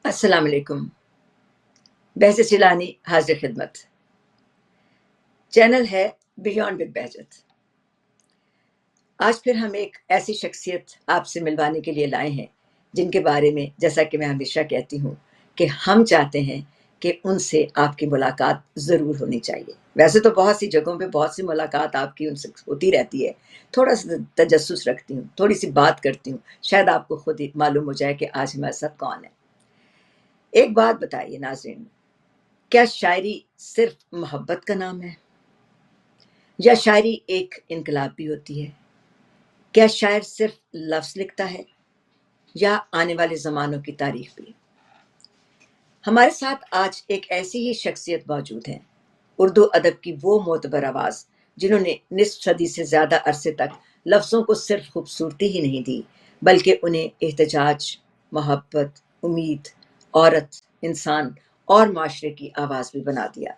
السلام علیکم. بہجت چیلانی حاضر خدمت. چینل ہے بیونڈ ود بہجت. آج پھر ہم ایک ایسی شخصیت آپ سے ملوانے کے لیے لائے ہیں جن کے بارے میں جیسا کہ میں ہمیشہ کہتی ہوں کہ ہم چاہتے ہیں کہ ان سے آپ کی ملاقات ضرور ہونی چاہیے. ویسے تو بہت سی جگہوں پہ بہت سی ملاقات آپ کی ان سے ہوتی رہتی ہے. تھوڑا سا تجسس رکھتی ہوں، تھوڑی سی بات کرتی ہوں، شاید آپ کو خود ہی معلوم ہو جائے کہ آج ہمارے ساتھ کون ہے. ایک بات بتائیے ناظرین، کیا شاعری صرف محبت کا نام ہے؟ یا شاعری ایک انقلاب بھی ہوتی ہے؟ کیا شاعر صرف لفظ لکھتا ہے یا آنے والے زمانوں کی تاریخ بھی؟ ہمارے ساتھ آج ایک ایسی ہی شخصیت موجود ہے، اردو ادب کی وہ معتبر آواز جنہوں نے نصف صدی سے زیادہ عرصے تک لفظوں کو صرف خوبصورتی ہی نہیں دی بلکہ انہیں احتجاج، محبت، امید، عورت، انسان اور معاشرے کی آواز بھی بنا دیا.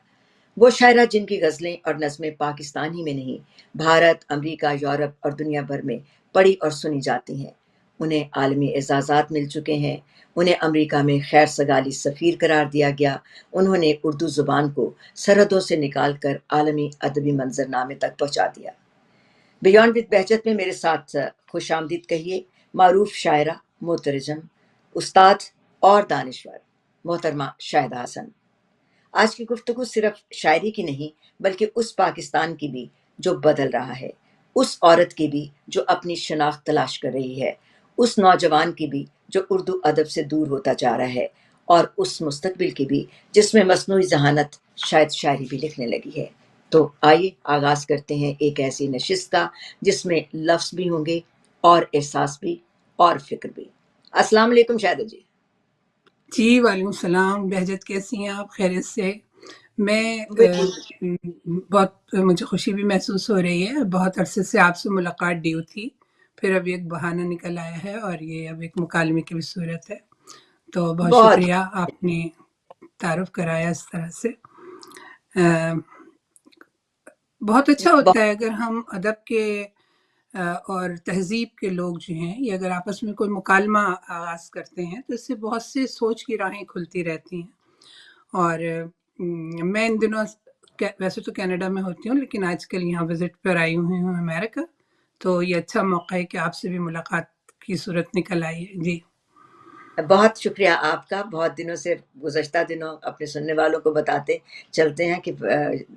وہ شاعرہ جن کی غزلیں اور نظمیں پاکستان ہی میں نہیں، بھارت، امریکہ، یورپ اور دنیا بھر میں پڑھی اور سنی جاتی ہیں. انہیں عالمی اعزازات مل چکے ہیں. انہیں امریکہ میں خیر سگالی سفیر قرار دیا گیا. انہوں نے اردو زبان کو سرحدوں سے نکال کر عالمی ادبی منظرنامے تک پہنچا دیا. بیونڈ ود بہجت میں میرے ساتھ خوش آمدید کہیے معروف شاعرہ، مترجم، استاد اور دانشور محترمہ شاہدہ حسن. آج کی گفتگو صرف شاعری کی نہیں بلکہ اس پاکستان کی بھی جو بدل رہا ہے، اس عورت کی بھی جو اپنی شناخت تلاش کر رہی ہے، اس نوجوان کی بھی جو اردو ادب سے دور ہوتا جا رہا ہے، اور اس مستقبل کی بھی جس میں مصنوعی ذہانت شاید شاعری بھی لکھنے لگی ہے. تو آئیے آغاز کرتے ہیں ایک ایسی نشست کا جس میں لفظ بھی ہوں گے اور احساس بھی اور فکر بھی. السلام علیکم شاہدہ جی. جی وعلیکم السلام. بہجت کیسی ہیں آپ؟ خیریت سے؟ میں بہت مجھے خوشی بھی محسوس ہو رہی ہے. بہت عرصے سے آپ سے ملاقات ڈیو تھی، پھر اب ایک بہانہ نکل آیا ہے اور یہ اب ایک مکالمے کی بھی صورت ہے. تو بہت شکریہ، آپ نے تعارف کرایا اس طرح سے. بہت اچھا ہوتا ہے اگر ہم ادب کے اور تہذیب کے لوگ جو ہیں یہ اگر آپس میں کوئی مکالمہ آغاز کرتے ہیں تو اس سے بہت سے سوچ کی راہیں کھلتی رہتی ہیں. اور میں ان دنوں ویسے تو کینیڈا میں ہوتی ہوں لیکن آج کل یہاں وزٹ پر آئی ہوئی ہوں امریکہ، تو یہ اچھا موقع ہے کہ آپ سے بھی ملاقات کی صورت نکل آئی ہے. جی بہت شکریہ آپ کا. بہت دنوں سے گزشتہ دنوں اپنے سننے والوں کو بتاتے چلتے ہیں کہ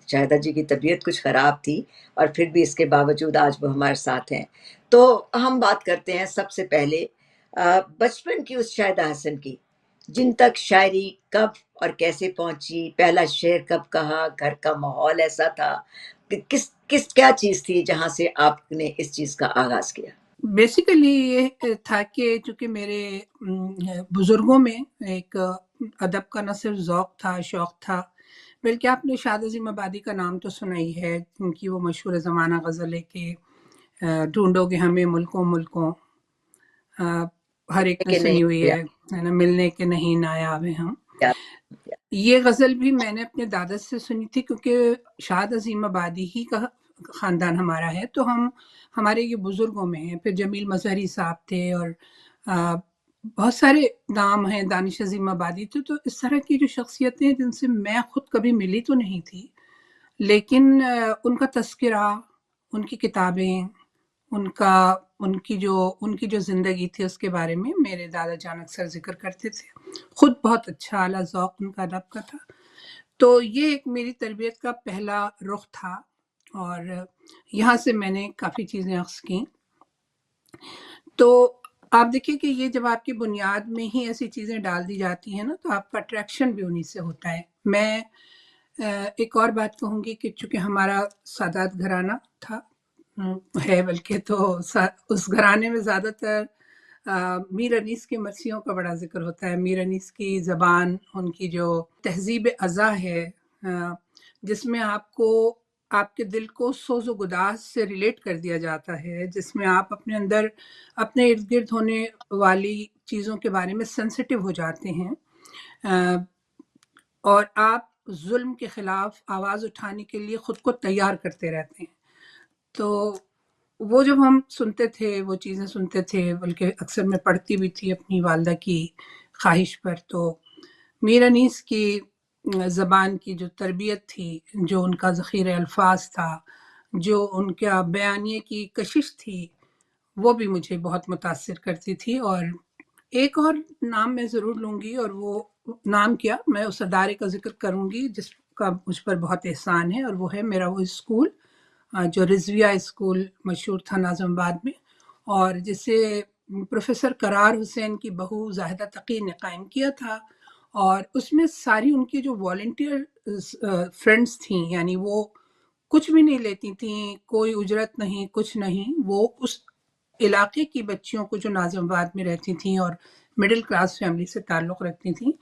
شاہدہ جی کی طبیعت کچھ خراب تھی اور پھر بھی اس کے باوجود آج وہ ہمارے ساتھ ہیں. تو ہم بات کرتے ہیں سب سے پہلے بچپن کی اس شاہدہ حسن کی جن تک شاعری کب اور کیسے پہنچی، پہلا شعر کب کہا، گھر کا ماحول ایسا تھا، کیا چیز تھی جہاں سے آپ نے اس چیز کا آغاز کیا؟ بیسیکلی یہ تھا کہ چونکہ میرے بزرگوں میں ایک ادب کا نہ صرف ذوق تھا، شوق تھا، بلکہ آپ نے شاد عظیم آبادی کا نام تو سنا ہی ہے، ان کی وہ مشہور زمانہ غزل ہے کہ ڈھونڈو گے ہمیں ملکوں ملکوں، ہر ایک نے سنی ہوئی ہے نا، ملنے کے نہیں نایاب ہیں ہم. یہ غزل بھی میں نے اپنے دادا سے سنی تھی کیونکہ شاد عظیم آبادی ہی کا خاندان ہمارا ہے، تو ہمارے یہ بزرگوں میں ہیں. پھر جمیل مظہری صاحب تھے اور بہت سارے نام ہیں، دانش عظیم آبادی تھے. تو اس طرح کی جو شخصیتیں جن سے میں خود کبھی ملی تو نہیں تھی، لیکن ان کا تذکرہ، ان کی کتابیں، ان کی جو زندگی تھی اس کے بارے میں میرے دادا جان اکثر ذکر کرتے تھے. خود بہت اچھا اعلیٰ ذوق ان کا ادب کا تھا. تو یہ ایک میری تربیت کا پہلا رخ تھا اور یہاں سے میں نے کافی چیزیں اخذ کیں. تو آپ دیکھیں کہ یہ جب آپ کی بنیاد میں ہی ایسی چیزیں ڈال دی جاتی ہیں نا تو آپ کا اٹریکشن بھی انہی سے ہوتا ہے. میں ایک اور بات کہوں گی کہ چونکہ ہمارا سادات گھرانہ تھا ہے، بلکہ تو اس گھرانے میں زیادہ تر میر انیس کے مرثیوں کا بڑا ذکر ہوتا ہے. میر انیس کی زبان، ان کی جو تہذیب ازا ہے جس میں آپ کے دل کو سوز و گداز سے ریلیٹ کر دیا جاتا ہے، جس میں آپ اپنے اندر اپنے ارد گرد ہونے والی چیزوں کے بارے میں سینسٹیو ہو جاتے ہیں اور آپ ظلم کے خلاف آواز اٹھانے کے لیے خود کو تیار کرتے رہتے ہیں. تو وہ جب ہم سنتے تھے، وہ چیزیں سنتے تھے، بلکہ اکثر میں پڑھتی بھی تھی اپنی والدہ کی خواہش پر. تو میر انیس کی زبان کی جو تربیت تھی، جو ان کا ذخیرہ الفاظ تھا، جو ان کا بیانیے کی کشش تھی، وہ بھی مجھے بہت متاثر کرتی تھی. اور ایک اور نام میں ضرور لوں گی، اور وہ نام کیا، میں اس ادارے کا ذکر کروں گی جس کا مجھ پر بہت احسان ہے، اور وہ ہے میرا وہ اسکول جو رضویہ اسکول مشہور تھا ناظم آباد میں، اور جسے پروفیسر قرار حسین کی بہو زاہدہ تقی نے قائم کیا تھا. اور اس میں ساری ان کی جو والنٹیئر فرینڈس تھیں، یعنی وہ کچھ بھی نہیں لیتی تھیں، کوئی اجرت نہیں، کچھ نہیں، وہ اس علاقے کی بچیوں کو جو ناظم آباد میں رہتی تھیں اور مڈل کلاس فیملی سے تعلق رکھتی تھیں،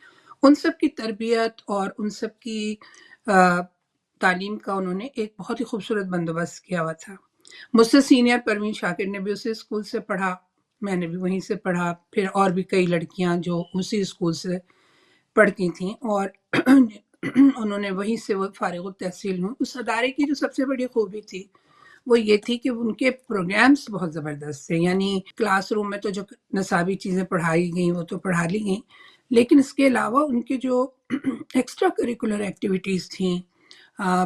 ان سب کی تربیت اور ان سب کی تعلیم کا انہوں نے ایک بہت ہی خوبصورت بندوبست کیا ہوا تھا. مجھ سے سینئر پروین شاکر نے بھی اسی اسکول سے پڑھا، میں نے بھی وہیں سے پڑھا، پھر اور بھی کئی لڑکیاں جو اسی اسکول سے پڑھتی تھیں، اور انہوں نے وہیں سے وہ فارغ التحصیل ہوں. اس ادارے کی جو سب سے بڑی خوبی تھی وہ یہ تھی کہ ان کے پروگرامز بہت زبردست تھے. یعنی کلاس روم میں تو جو نصابی چیزیں پڑھائی گئیں وہ تو پڑھا لی گئیں، لیکن اس کے علاوہ ان کے جو ایکسٹرا کریکولر ایکٹیویٹیز تھیں،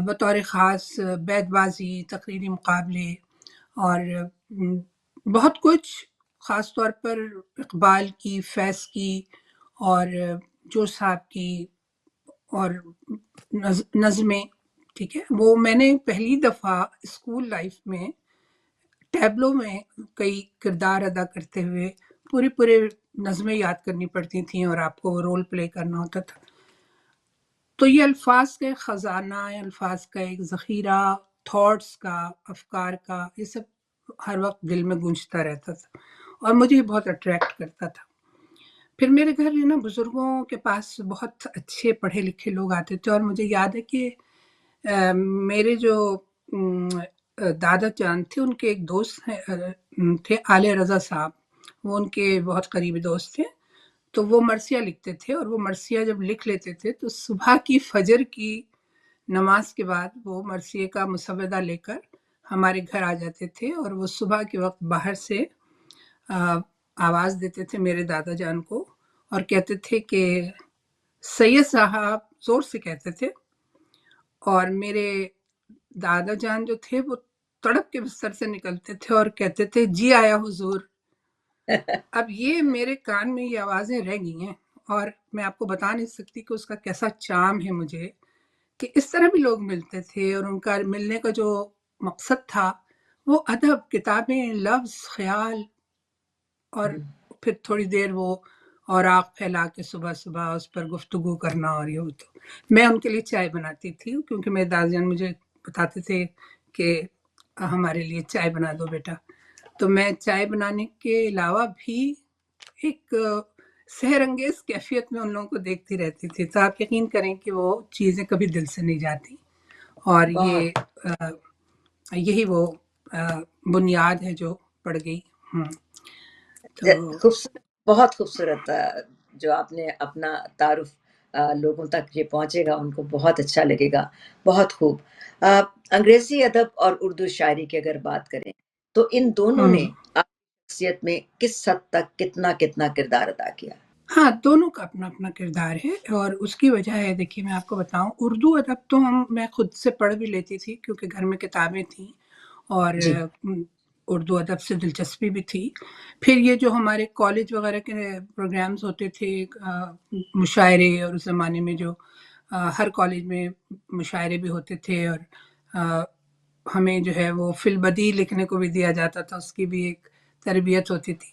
بطور خاص بیت بازی، تقریری مقابلے، اور بہت کچھ، خاص طور پر اقبال کی، فیض کی، اور جو صاحب کی، اور نظمیں، ٹھیک ہے. وہ میں نے پہلی دفعہ اسکول لائف میں ٹیبلو میں کئی کردار ادا کرتے ہوئے پورے نظمیں یاد کرنی پڑتی تھیں، اور آپ کو وہ رول پلے کرنا ہوتا تھا. تو یہ الفاظ کا ایک خزانہ، الفاظ کا ایک ذخیرہ، تھاٹس کا، افکار کا، یہ سب ہر وقت دل میں گونجتا رہتا تھا اور مجھے یہ بہت اٹریکٹ کرتا تھا. پھر میرے گھر نا بزرگوں کے پاس بہت اچھے پڑھے لکھے لوگ آتے تھے، اور مجھے یاد ہے کہ میرے جو دادا جان تھے، ان کے ایک دوست تھے عالیہ رضا صاحب، وہ ان کے بہت قریبی دوست تھے. تو وہ مرثیہ لکھتے تھے، اور وہ مرثیہ جب لکھ لیتے تھے تو صبح کی فجر کی نماز کے بعد وہ مرثیے کا مسودہ لے کر ہمارے گھر آ جاتے تھے، اور وہ صبح کے وقت باہر سے آواز دیتے تھے میرے دادا جان کو، اور کہتے تھے کہ سید صاحب، زور سے کہتے تھے. اور میرے دادا جان جو تھے وہ تڑپ کے بستر سے نکلتے تھے اور کہتے تھے جی آیا حضور. اب یہ میرے کان میں یہ آوازیں رہ گئی ہیں، اور میں آپ کو بتا نہیں سکتی کہ اس کا کیسا چام ہے مجھے، کہ اس طرح بھی لوگ ملتے تھے، اور ان کا ملنے کا جو مقصد تھا وہ ادب، کتابیں، لفظ، خیال، اور پھر تھوڑی دیر وہ اوراق پھیلا کے صبح صبح اس پر گفتگو کرنا. اور یہ تو میں ان کے لیے چائے بناتی تھی، کیونکہ میرے دادا جان مجھے بتاتے تھے کہ ہمارے لیے چائے بنا دو بیٹا. تو میں چائے بنانے کے علاوہ بھی ایک سحر انگیز کیفیت میں ان لوگوں کو دیکھتی رہتی تھی. تو آپ یقین کریں کہ وہ چیزیں کبھی دل سے نہیں جاتی، اور یہی وہ بنیاد ہے جو پڑ گئی. خوبصورت، بہت خوبصورت جو آپ نے اپنا تعارف لوگوں تک یہ پہنچے گا، ان کو بہت اچھا لگے گا. بہت خوب. انگریزی ادب اور اردو شاعری کی اگر بات کریں تو ان دونوں نے آپ کی شخصیت میں کس حد تک کتنا کردار ادا کیا؟ ہاں، دونوں کا اپنا اپنا کردار ہے، اور اس کی وجہ ہے، دیکھیے میں آپ کو بتاؤں، اردو ادب تو میں خود سے پڑھ بھی لیتی تھی کیونکہ گھر میں کتابیں تھیں، اور اردو ادب سے دلچسپی بھی تھی. پھر یہ جو ہمارے کالج وغیرہ کے پروگرامز ہوتے تھے، مشاعرے، اور اس زمانے میں جو ہر کالج میں مشاعرے بھی ہوتے تھے، اور ہمیں جو ہے وہ فی البدی لکھنے کو بھی دیا جاتا تھا، اس کی بھی ایک تربیت ہوتی تھی.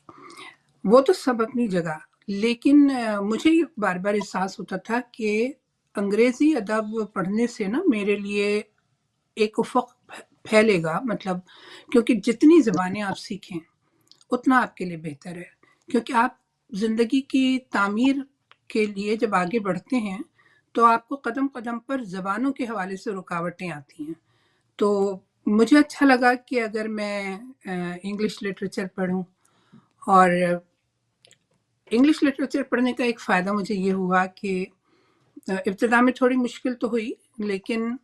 وہ تو سب اپنی جگہ، لیکن مجھے بار بار احساس ہوتا تھا کہ انگریزی ادب پڑھنے سے نا میرے لیے ایک افق پھیلے گا. مطلب کیونکہ جتنی زبانیں آپ سیکھیں اتنا آپ کے لیے بہتر ہے، کیونکہ آپ زندگی کی تعمیر کے لیے جب آگے بڑھتے ہیں تو آپ کو قدم قدم پر زبانوں کے حوالے سے رکاوٹیں آتی ہیں. تو مجھے اچھا لگا کہ اگر میں انگلش لٹریچر پڑھوں، اور انگلش لٹریچر پڑھنے کا ایک فائدہ مجھے یہ ہوا کہ ابتدا میں تھوڑی مشکل تو ہوئی، لیکن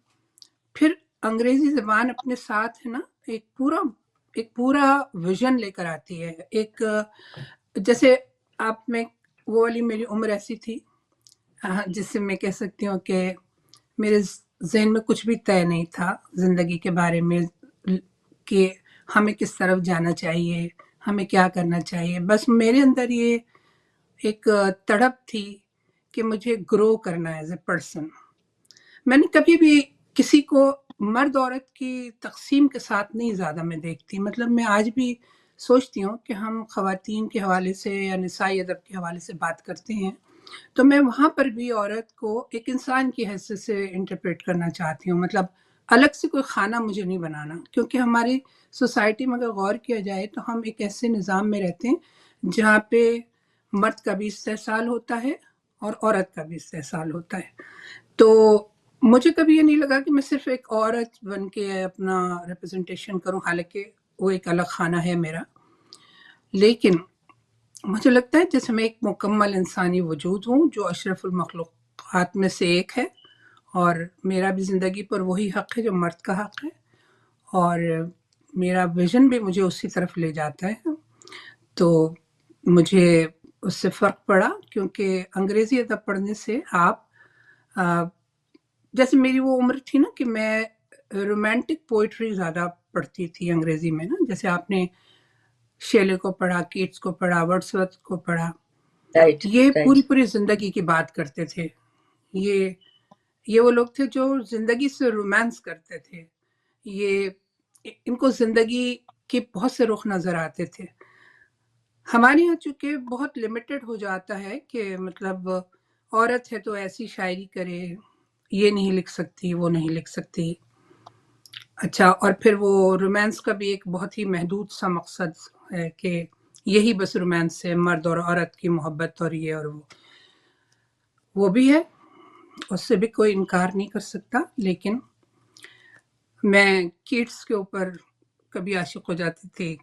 پھر انگریزی زبان اپنے ساتھ ہے نا ایک پورا ویژن لے کر آتی ہے. ایک جیسے آپ میں وہ والی میری عمر ایسی تھی جس سے میں کہہ سکتی ہوں کہ میرے ذہن میں کچھ بھی طے نہیں تھا زندگی کے بارے میں کہ ہمیں کس طرف جانا چاہیے، ہمیں کیا کرنا چاہیے. بس میرے اندر یہ ایک تڑپ تھی کہ مجھے گرو کرنا ہے ایز اے پرسن. میں نے کبھی بھی کسی کو مرد عورت کی تقسیم کے ساتھ نہیں زیادہ میں دیکھتی. مطلب میں آج بھی سوچتی ہوں کہ ہم خواتین کے حوالے سے یا نسائی ادب کے حوالے سے بات کرتے ہیں تو میں وہاں پر بھی عورت کو ایک انسان کی حیثیت سے انٹرپریٹ کرنا چاہتی ہوں. مطلب الگ سے کوئی خانہ مجھے نہیں بنانا، کیونکہ ہماری سوسائٹی میں اگر غور کیا جائے تو ہم ایک ایسے نظام میں رہتے ہیں جہاں پہ مرد کا بھی استحصال ہوتا ہے اور عورت کا بھی استحصال ہوتا ہے. تو مجھے کبھی یہ نہیں لگا کہ میں صرف ایک عورت بن کے اپنا ریپرزنٹیشن کروں، حالانکہ وہ ایک الگ خانہ ہے میرا. لیکن مجھے لگتا ہے جیسے میں ایک مکمل انسانی وجود ہوں جو اشرف المخلوقات میں سے ایک ہے، اور میرا بھی زندگی پر وہی حق ہے جو مرد کا حق ہے، اور میرا ویژن بھی مجھے اسی طرف لے جاتا ہے. تو مجھے اس سے فرق پڑا کیونکہ انگریزی ادب پڑھنے سے آپ جیسے میری وہ عمر تھی نا کہ میں رومانٹک پوئٹری زیادہ پڑھتی تھی انگریزی میں نا. جیسے آپ نے شیلے کو پڑھا، کیٹس کو پڑھا، ورڈسورتھ کو پڑھا، رائٹ یہ رائٹ. پوری زندگی کی بات کرتے تھے. یہ وہ لوگ تھے جو زندگی سے رومانس کرتے تھے. یہ ان کو زندگی کے بہت سے رخ نظر آتے تھے. ہمارے یہاں چونکہ بہت لمیٹڈ ہو جاتا ہے کہ مطلب عورت ہے تو ایسی شاعری کرے، یہ نہیں لکھ سکتی، وہ نہیں لکھ سکتی. اچھا، اور پھر وہ رومانس کا بھی ایک بہت ہی محدود سا مقصد ہے کہ یہی بس رومانس ہے، مرد اور عورت کی محبت اور یہ اور وہ بھی ہے، اس سے بھی کوئی انکار نہیں کر سکتا. لیکن میں کیٹس کے اوپر کبھی عاشق ہو جاتی تھی،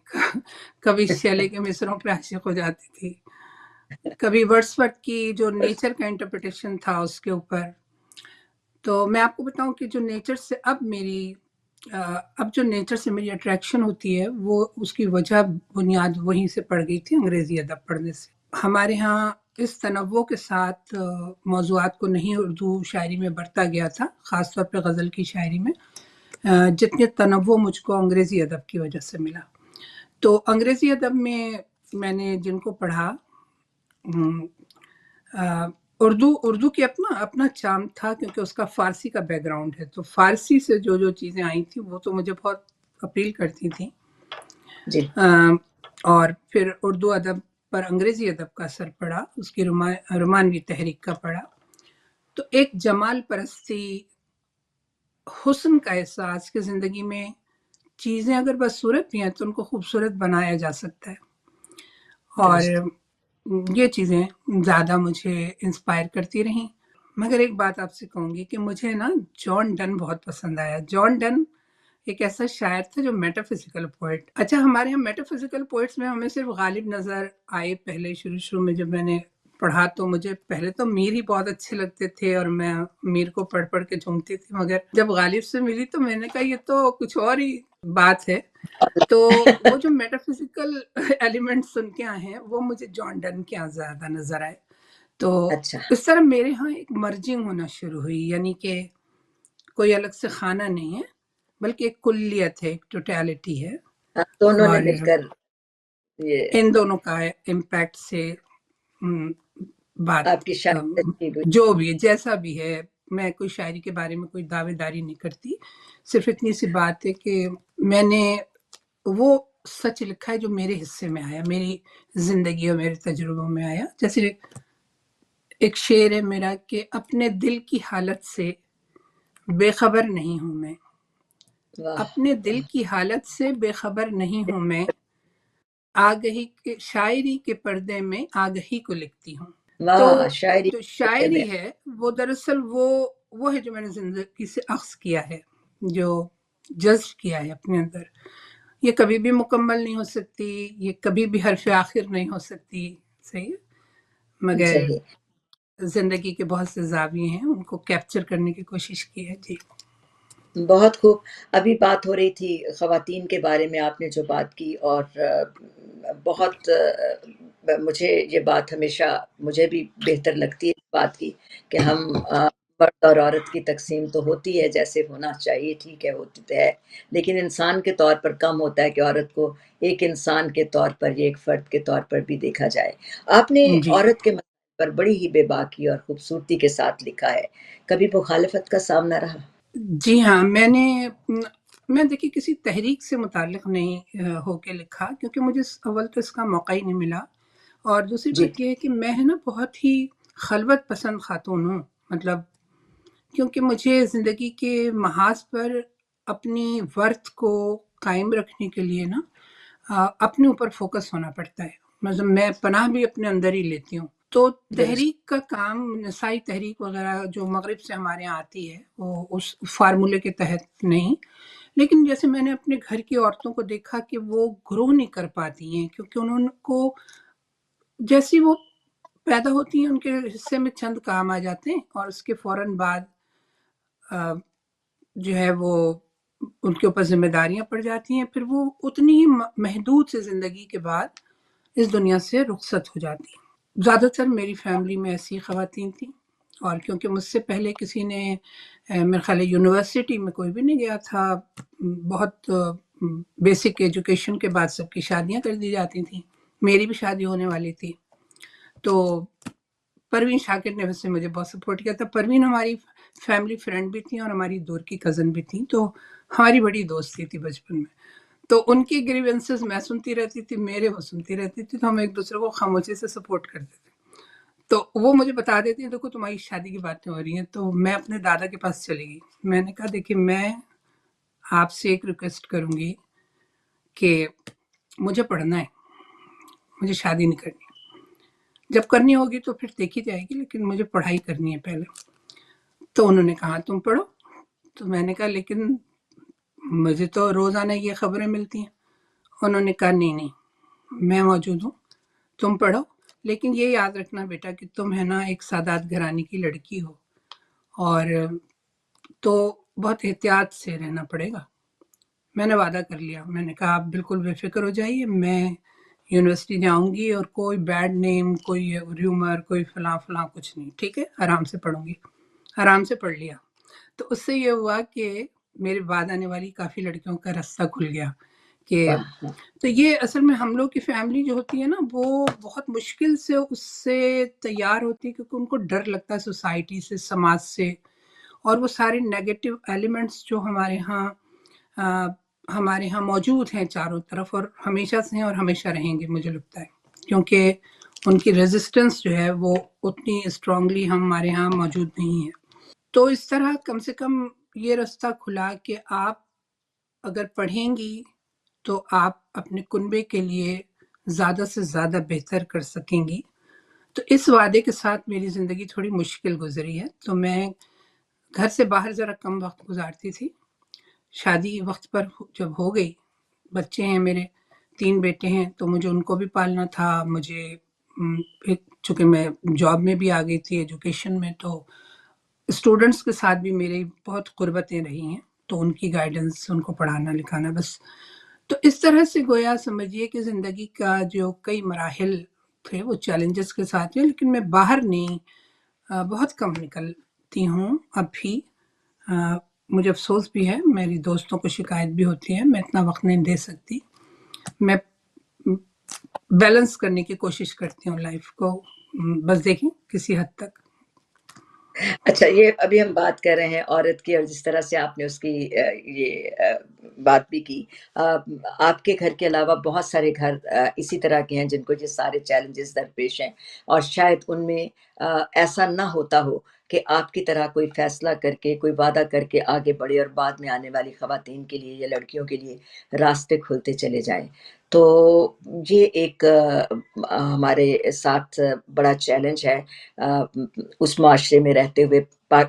کبھی شیلے کے مصروں پہ عاشق ہو جاتی تھی، کبھی ورڈسورتھ کی جو نیچر کا انٹرپریٹیشن تھا اس کے اوپر. تو میں آپ کو بتاؤں کہ جو نیچر سے اب جو نیچر سے میری اٹریکشن ہوتی ہے وہ اس کی وجہ بنیاد وہیں سے پڑ گئی تھی انگریزی ادب پڑھنے سے. ہمارے ہاں اس تنوع کے ساتھ موضوعات کو نہیں اردو شاعری میں برتا گیا تھا، خاص طور پہ غزل کی شاعری میں، جتنے تنوع مجھ کو انگریزی ادب کی وجہ سے ملا. تو انگریزی ادب میں نے جن کو پڑھا، اردو کی اپنا چارم تھا کیونکہ اس کا فارسی کا بیک گراؤنڈ ہے. تو فارسی سے جو چیزیں آئی تھیں وہ تو مجھے بہت اپیل کرتی تھیں. جی. اور پھر اردو ادب پر انگریزی ادب کا اثر پڑا، اس کی رومانوی تحریک کا پڑا. تو ایک جمال پرستی، حسن کا احساس کہ زندگی میں چیزیں اگر بدصورت بھی ہیں تو ان کو خوبصورت بنایا جا سکتا ہے. اور یہ چیزیں زیادہ مجھے انسپائر کرتی رہیں. مگر ایک بات آپ سے کہوں گی کہ مجھے نا جان ڈن بہت پسند آیا. جان ڈن ایک ایسا شاعر تھا جو میٹافزیکل پوئٹ. اچھا، ہمارے یہاں میٹافزیکل پوئٹس میں ہمیں صرف غالب نظر آئے. پہلے شروع میں جب میں نے پڑھا تو مجھے پہلے تو میر ہی بہت اچھے لگتے تھے اور میں میر کو پڑھ کے جھومتی تھی. مگر جب غالب سے ملی تو میں نے کہا یہ تو کچھ اور ہی بات ہے. تو وہ جو میٹافزیکل ایلیمنٹس ان کے ہیں وہ مجھے جان ڈن کے یہاں زیادہ نظر آئے. تو اچھا. اس طرح میرے ہاں ایک مرجنگ ہونا شروع ہوئی، یعنی کہ کوئی الگ سے خانہ نہیں ہے بلکہ ایک کلیت ہے، ایک ٹوٹیلٹی ہے. دونوں نے اور مل کر ان دونوں کا امپیکٹ سے بات آپ کی شاعری جو بھی جیسا بھی ہے، میں کوئی شاعری کے بارے میں کوئی دعوے داری نہیں کرتی. صرف اتنی سی بات ہے کہ میں نے وہ سچ لکھا ہے جو میرے حصے میں آیا، میری زندگی اور میرے تجربوں میں آیا. جیسے ایک شعر ہے میرا کہ اپنے دل کی حالت سے بے خبر نہیں ہوں میں، اپنے دل کی حالت سے بے خبر نہیں ہوں میں، آگہی کے شاعری کے پردے میں آگہی کو لکھتی ہوں. تو جو شاعری ہے وہ دراصل وہ ہے جو میں نے زندگی سے اخذ کیا ہے، جو جذب کیا ہے اپنے اندر. یہ کبھی بھی مکمل نہیں ہو سکتی، یہ کبھی بھی حرف آخر نہیں ہو سکتی، صحیح، مگر زندگی کے بہت سے زاویے ہیں، ان کو کیپچر کرنے کی کوشش کی ہے. جی بہت خوب۔ ابھی بات ہو رہی تھی خواتین کے بارے میں، آپ نے جو بات کی، اور بہت مجھے یہ بات ہمیشہ مجھے بھی بہتر لگتی ہے اس بات کی کہ ہم مرد اور عورت کی تقسیم تو ہوتی ہے جیسے ہونا چاہیے، ٹھیک ہے، ہوتی تو ہے، لیکن انسان کے طور پر کم ہوتا ہے کہ عورت کو ایک انسان کے طور پر یا ایک فرد کے طور پر بھی دیکھا جائے۔ آپ نے جی عورت کے مسئلے پر بڑی ہی بے باکی اور خوبصورتی کے ساتھ لکھا ہے، کبھی مخالفت کا سامنا رہا؟ جی ہاں، میں دیکھیے کسی تحریک سے متعلق نہیں ہو کے لکھا، کیونکہ مجھے اول تو اس کا موقع ہی نہیں ملا، اور دوسری جی بات یہ ہے کہ میں ہے نا بہت ہی خلوت پسند خاتون ہوں، مطلب کیونکہ مجھے زندگی کے محاذ پر اپنی ورتھ کو قائم رکھنے کے لیے نا اپنے اوپر فوکس ہونا پڑتا ہے، مطلب میں پناہ بھی اپنے اندر ہی لیتی ہوں۔ تو درست۔ تحریک کا کام، نسائی تحریک وغیرہ جو مغرب سے ہمارے یہاں آتی ہے، وہ اس فارمولے کے تحت نہیں، لیکن جیسے میں نے اپنے گھر کی عورتوں کو دیکھا کہ وہ گرو نہیں کر پاتی ہیں، کیونکہ انہوں کو جیسی وہ پیدا ہوتی ہیں ان کے حصے میں چند کام آ جاتے ہیں، اور اس کے فوراً بعد جو ہے وہ ان کے اوپر ذمہ داریاں پڑ جاتی ہیں، پھر وہ اتنی ہی محدود سے زندگی کے بعد اس دنیا سے رخصت ہو جاتی ہیں۔ زیادہ تر میری فیملی میں ایسی خواتین تھیں، اور کیونکہ مجھ سے پہلے کسی نے میرے خیال ہے یونیورسٹی میں کوئی بھی نہیں گیا تھا، بہت بیسک ایجوکیشن کے بعد سب کی شادیاں کر دی جاتی تھیں، میری بھی شادی ہونے والی تھی۔ تو پروین شاکر نے ویسے مجھے بہت سپورٹ کیا تھا۔ پروین ہماری فیملی فرینڈ بھی تھی اور ہماری دور کی کزن بھی تھی، تو ہماری بڑی دوستی تھی بچپن میں۔ تو ان کی گریونسز میں سنتی رہتی تھی، میرے وہ سنتی رہتی تھی، تو ہم ایک دوسرے کو خاموشی سے سپورٹ کرتے تھے۔ تو وہ مجھے بتا دیتی ہیں دیکھو تمہاری شادی کی باتیں ہو رہی ہیں، تو میں اپنے دادا کے پاس چلی گئی۔ میں نے کہا دیکھیے میں آپ سے ایک ریکویسٹ کروں گی کہ مجھے پڑھنا ہے، مجھے شادی نہیں کرنی، جب کرنی ہوگی تو پھر دیکھی جائے گی، لیکن مجھے پڑھائی کرنی ہے پہلے۔ تو انہوں نے کہا تم پڑھو، تو میں نے کہا لیکن مجھے تو روزانہ یہ خبریں ملتی ہیں۔ انہوں نے کہا نہیں نہیں، میں موجود ہوں، تم پڑھو، لیکن یہ یاد رکھنا بیٹا کہ تم ہے نا ایک سادات گھرانے کی لڑکی ہو، اور تو بہت احتیاط سے رہنا پڑے گا۔ میں نے وعدہ کر لیا، میں نے کہا آپ بالکل بے فکر ہو جائیے، میں یونیورسٹی جاؤں گی اور کوئی بیڈ نیم، کوئی ریومر، کوئی فلاں فلاں کچھ نہیں، ٹھیک ہے، آرام سے پڑھوں گی۔ آرام سے پڑھ لیا، تو اس سے یہ ہوا کہ میرے بعد آنے والی کافی لڑکیوں کا راستہ کھل گیا کہ واہ، تو یہ اصل میں ہم لوگ کی فیملی جو ہوتی ہے نا وہ بہت مشکل سے اس سے تیار ہوتی ہے، کیونکہ ان کو ڈر لگتا ہے سوسائٹی سے، سماج سے، اور وہ سارے نیگیٹو ایلیمنٹس جو ہمارے ہاں موجود ہیں چاروں طرف، اور ہمیشہ سے ہیں اور ہمیشہ رہیں گے مجھے لگتا ہے، کیونکہ ان کی ریزسٹنس جو ہے وہ اتنی اسٹرانگلی ہمارے ہاں موجود نہیں ہے۔ تو اس طرح کم سے کم یہ راستہ کھلا کہ آپ اگر پڑھیں گی تو آپ اپنے کنبے کے لیے زیادہ سے زیادہ بہتر کر سکیں گی۔ تو اس وعدے کے ساتھ میری زندگی تھوڑی مشکل گزری ہے، تو میں گھر سے باہر ذرا کم وقت گزارتی تھی۔ شادی وقت پر جب ہو گئی، بچے ہیں میرے، 3 بیٹے ہیں، تو مجھے ان کو بھی پالنا تھا، مجھے چونکہ میں جاب میں بھی آ گئی تھی، ایجوکیشن میں، تو اسٹوڈنٹس کے ساتھ بھی میری بہت قربتیں رہی ہیں، تو ان کی گائیڈنس، ان کو پڑھانا لکھانا، بس تو اس طرح سے گویا سمجھیے کہ زندگی کا جو کئی مراحل تھے وہ چیلنجز کے ساتھ ہیں، لیکن میں باہر نہیں بہت کم نکلتی ہوں اب بھی۔ مجھے افسوس بھی ہے، میری دوستوں کو شکایت بھی ہوتی ہے، میں اتنا وقت نہیں دے سکتی، میں بیلنس کرنے کی کوشش کرتی ہوں لائف کو، بس دیکھیں کسی حد تک۔ اچھا، یہ ابھی ہم بات کر رہے ہیں عورت کی، اور جس طرح سے آپ نے اس کی یہ بات بھی کی، آپ کے گھر کے علاوہ بہت سارے گھر اسی طرح کے ہیں جن کو یہ سارے چیلنجز درپیش ہیں، اور شاید ان میں ایسا نہ ہوتا ہو کہ آپ کی طرح کوئی فیصلہ کر کے، کوئی وعدہ کر کے آگے بڑھے اور بعد میں آنے والی خواتین کے لیے یا لڑکیوں کے لیے راستے کھلتے چلے جائیں۔ تو یہ ایک ہمارے ساتھ بڑا چیلنج ہے اس معاشرے میں رہتے ہوئے،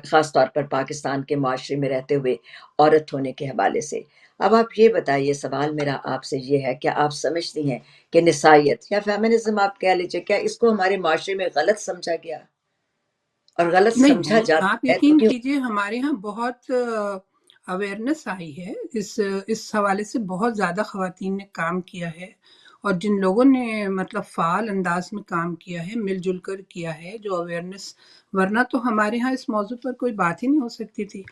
خاص طور پر پاکستان کے معاشرے میں رہتے ہوئے عورت ہونے کے حوالے سے۔ اب آپ یہ بتائیے، سوال میرا آپ سے یہ ہے، کیا آپ سمجھتی ہیں کہ نسائیت یا فیمنزم آپ کہہ لیجیے، کیا اس کو ہمارے معاشرے میں غلط سمجھا گیا اور غلط نہیں سمجھا نہیں، جاتا آپ ہے تو یقین کیوں؟ کیجئے ہمارے ہاں بہت اویئرنیس آئی ہے اس حوالے سے بہت زیادہ خواتین نے کام کیا ہے، اور جن لوگوں نے مطلب فعال انداز میں کام کیا ہے، مل جل کر کیا ہے، جو اویئرنیس، ورنہ تو ہمارے ہاں اس موضوع پر کوئی بات ہی نہیں ہو سکتی تھی۔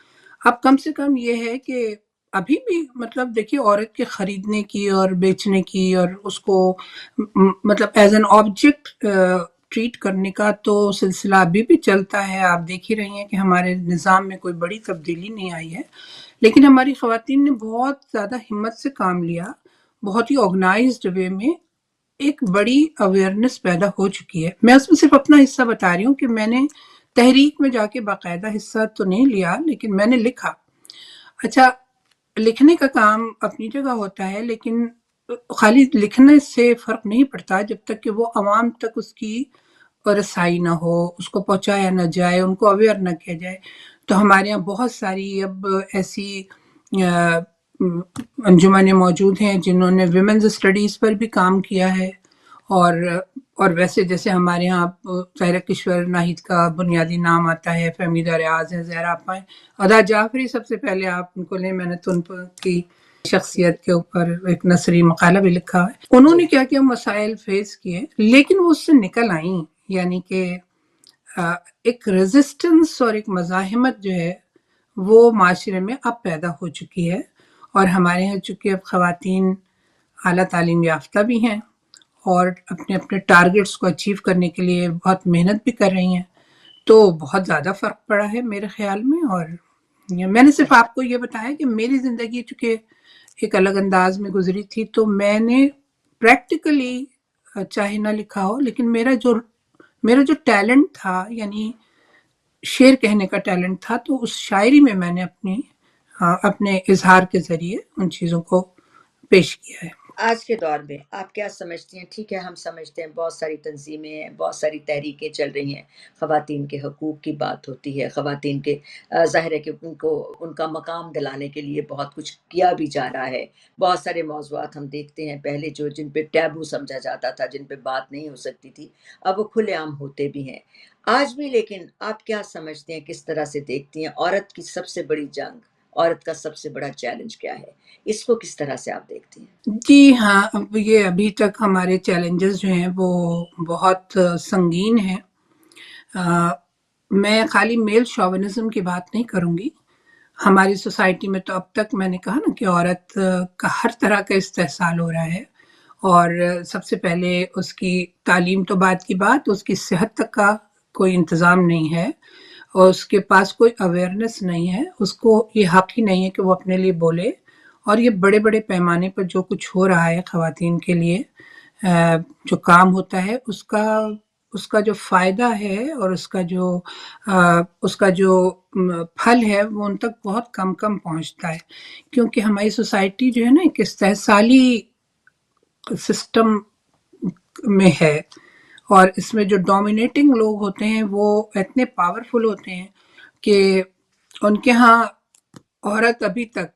اب کم سے کم یہ ہے کہ ابھی بھی مطلب دیکھیے عورت کے خریدنے کی اور بیچنے کی اور اس کو مطلب ایز این آبجیکٹ ٹریٹ کرنے کا تو سلسلہ ابھی بھی چلتا ہے۔ آپ دیکھ ہی رہی ہیں کہ ہمارے نظام میں کوئی بڑی تبدیلی نہیں آئی ہے، لیکن ہماری خواتین نے بہت زیادہ ہمت سے کام لیا، بہت ہی آرگنائزڈ وے میں ایک بڑی اویئرنیس پیدا ہو چکی ہے۔ میں اس میں صرف اپنا حصہ بتا رہی ہوں کہ میں نے تحریک میں جا کے باقاعدہ حصہ تو نہیں لیا، لیکن میں نے لکھا۔ اچھا، لکھنے کا کام اپنی جگہ ہوتا ہے، لیکن خالی لکھنے سے فرق نہیں پڑتا جب تک کہ وہ عوام تک اس کی رسائی نہ ہو، اس کو پہنچایا نہ جائے، ان کو اویئر نہ کیا جائے۔ تو ہمارے یہاں بہت ساری اب ایسی انجمنیں موجود ہیں جنہوں نے ویمنز اسٹڈیز پر بھی کام کیا ہے، اور ویسے جیسے ہمارے یہاں ظاہرہ کشور ناہید کا بنیادی نام آتا ہے، فہمیدہ ریاض ہے، زہرا آپا ہیں، ادا جعفری سب سے پہلے آپ ان کو لیں، میں نے تو ان کی شخصیت کے اوپر ایک نثری مقالہ بھی لکھا ہے۔ انہوں نے کیا کیا مسائل فیس کیے، لیکن وہ اس سے نکل آئیں، یعنی کہ ایک ریزسٹنس اور ایک مزاحمت جو ہے وہ معاشرے میں اب پیدا ہو چکی ہے، اور ہمارے یہاں چونکہ اب خواتین اعلیٰ تعلیم یافتہ بھی ہیں اور اپنے اپنے ٹارگٹس کو اچیو کرنے کے لیے بہت محنت بھی کر رہی ہیں، تو بہت زیادہ فرق پڑا ہے میرے خیال میں۔ اور میں نے صرف آپ کو یہ بتایا کہ میری زندگی چونکہ ایک الگ انداز میں گزری تھی، تو میں نے پریکٹیکلی چاہے نہ لکھا ہو، لیکن میرا جو ٹیلنٹ تھا، یعنی شعر کہنے کا ٹیلنٹ تھا، تو اس شاعری میں میں نے اپنے اظہار کے ذریعے ان چیزوں کو پیش کیا ہے۔ آج کے دور میں آپ کیا سمجھتی ہیں؟ ٹھیک ہے، ہم سمجھتے ہیں بہت ساری تنظیمیں ہیں، بہت ساری تحریکیں چل رہی ہیں، خواتین کے حقوق کی بات ہوتی ہے، خواتین کے ظاہر ہے کہ ان کا مقام دلانے کے لیے بہت کچھ کیا بھی جا رہا ہے۔ بہت سارے موضوعات ہم دیکھتے ہیں پہلے جن پہ ٹیبو سمجھا جاتا تھا، جن پہ بات نہیں ہو سکتی تھی، اب وہ کھلے عام ہوتے بھی ہیں آج بھی۔ لیکن آپ کیا سمجھتے ہیں، کس طرح سے دیکھتی ہیں عورت کی سب سے بڑی جنگ، عورت کا سب سے بڑا چیلنج کیا ہے؟ اس کو کس طرح سے آپ دیکھتی ہیں؟ جی ہاں، یہ ابھی تک ہمارے چیلنجز جو ہیں وہ بہت سنگین ہیں۔ میں خالی میل شوونزم کی بات نہیں کروں گی۔ ہماری سوسائٹی میں تو اب تک میں نے کہا نا کہ عورت کا ہر طرح کا استحصال ہو رہا ہے، اور سب سے پہلے اس کی تعلیم تو بعد کی بات، اس کی صحت تک کا کوئی انتظام نہیں ہے، اور اس کے پاس کوئی اویئرنیس نہیں ہے، اس کو یہ حق ہی نہیں ہے کہ وہ اپنے لیے بولے۔ اور یہ بڑے بڑے پیمانے پر جو کچھ ہو رہا ہے خواتین کے لیے، جو کام ہوتا ہے، اس کا جو فائدہ ہے اور اس کا جو پھل ہے وہ ان تک بہت کم پہنچتا ہے، کیونکہ ہماری سوسائٹی جو ہے نا ایک استحصالی سسٹم میں ہے، اور اس میں جو ڈومینیٹنگ لوگ ہوتے ہیں وہ اتنے پاورفل ہوتے ہیں کہ ان کے ہاں عورت ابھی تک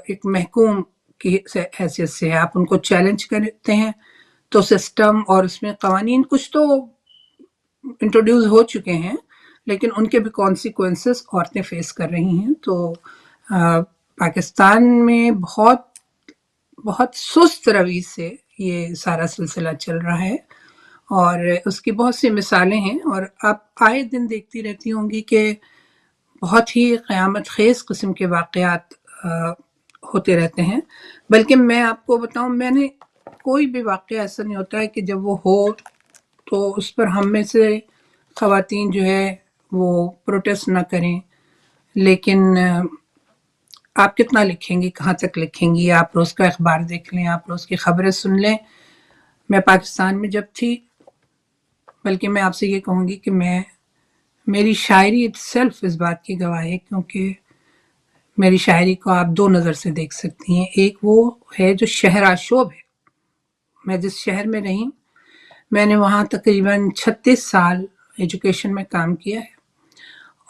ایک محکوم کی حیثیت سے ہے۔ آپ ان کو چیلنج کرتے ہیں تو سسٹم اور اس میں قوانین کچھ تو انٹروڈیوس ہو چکے ہیں، لیکن ان کے بھی کانسیکوینسز عورتیں فیس کر رہی ہیں۔ تو پاکستان میں بہت سست روی سے یہ سارا سلسلہ چل رہا ہے، اور اس کی بہت سی مثالیں ہیں، اور آپ آئے دن دیکھتی رہتی ہوں گی کہ بہت ہی قیامت خیز قسم کے واقعات ہوتے رہتے ہیں۔ بلکہ میں آپ کو بتاؤں، میں نے کوئی بھی واقعہ ایسا نہیں ہوتا ہے کہ جب وہ ہو تو اس پر ہم میں سے خواتین جو ہے وہ پروٹیسٹ نہ کریں، لیکن آپ کتنا لکھیں گی، کہاں تک لکھیں گی؟ آپ روز کا اخبار دیکھ لیں، آپ روز کی خبریں سن لیں۔ میں پاکستان میں جب تھی، بلکہ میں آپ سے یہ کہوں گی کہ میری شاعری سیلف اس بات کی گواہ ہے، کیونکہ میری شاعری کو آپ دو نظر سے دیکھ سکتی ہیں۔ ایک وہ ہے جو شہر آشوب ہے، میں جس شہر میں رہی، میں نے وہاں تقریباً 36 سال ایجوکیشن میں کام کیا ہے،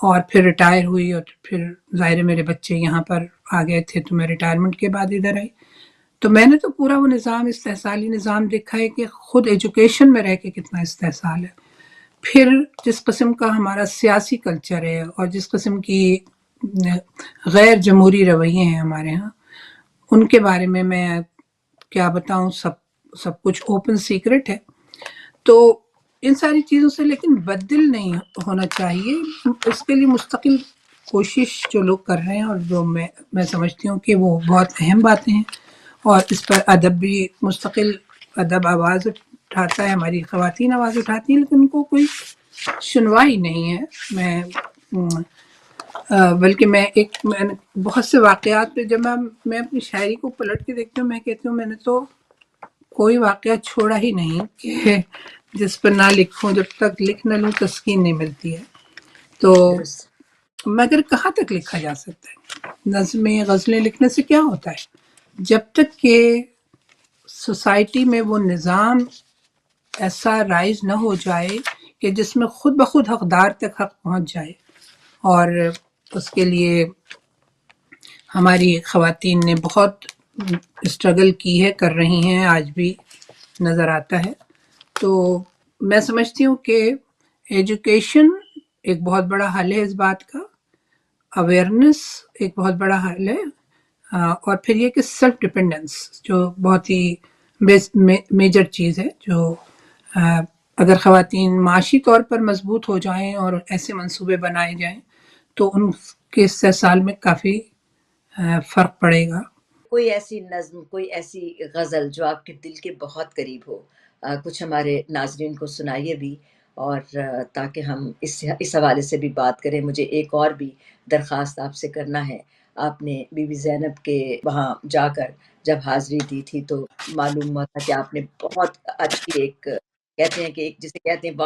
اور پھر ریٹائر ہوئی، اور پھر ظاہر میرے بچے یہاں پر آ گئے تھے تو میں ریٹائرمنٹ کے بعد ادھر آئی۔ تو میں نے تو پورا وہ نظام، استحصالی نظام دیکھا ہے کہ خود ایجوکیشن میں رہ کے کتنا استحصال ہے، پھر جس قسم کا ہمارا سیاسی کلچر ہے، اور جس قسم کی غیر جمہوری رویے ہیں ہمارے ہاں، ان کے بارے میں کیا بتاؤں، سب کچھ اوپن سیکرٹ ہے. تو ان ساری چیزوں سے لیکن بددل نہیں ہونا چاہیے. اس کے لیے مستقل کوشش جو لوگ کر رہے ہیں، اور جو میں سمجھتی ہوں کہ وہ بہت اہم باتیں ہیں، اور اس پر ادب بھی مستقل ادب آواز اٹھاتا ہے، ہماری خواتین آواز اٹھاتی ہیں، لیکن ان کو کوئی سنوائی نہیں ہے. بلکہ میں نے بہت سے واقعات پہ جب میں اپنی شاعری کو پلٹ کے دیکھتی ہوں، میں کہتی ہوں میں نے تو کوئی واقعہ چھوڑا ہی نہیں کہ جس پر نہ لکھوں. جب تک لکھ نہ لوں تسکین نہیں ملتی ہے. تو درست. مگر کہاں تک لکھا جا سکتا ہے؟ نظمیں غزلیں لکھنے سے کیا ہوتا ہے؟ جب تک کہ سوسائٹی میں وہ نظام ایسا رائز نہ ہو جائے کہ جس میں خود بخود حقدار تک حق پہنچ جائے. اور اس کے لیے ہماری خواتین نے بہت اسٹرگل کی ہے، کر رہی ہیں، آج بھی نظر آتا ہے. تو میں سمجھتی ہوں کہ ایجوکیشن ایک بہت بڑا حل ہے اس بات کا، اویئرنیس ایک بہت بڑا حل ہے، اور پھر یہ کہ سیلف ڈپینڈنس جو بہت ہی میجر چیز ہے، جو اگر خواتین معاشی طور پر مضبوط ہو جائیں اور ایسے منصوبے بنائے جائیں تو ان کے استحصال میں کافی فرق پڑے گا. کوئی ایسی نظم، کوئی ایسی غزل جو آپ کے دل کے بہت قریب ہو، کچھ ہمارے ناظرین کو سنائیے بھی، اور تاکہ ہم اس حوالے سے بھی بات کریں. مجھے ایک اور بھی درخواست آپ سے کرنا ہے. آپ نے بی بی زینب کے وہاں جا کر جب حاضری دی تھی تو معلوم ہوا تھا کہ آپ نے بہت اچھی ایک کہتے ہیں کہ ایک جسے کہتے ہیں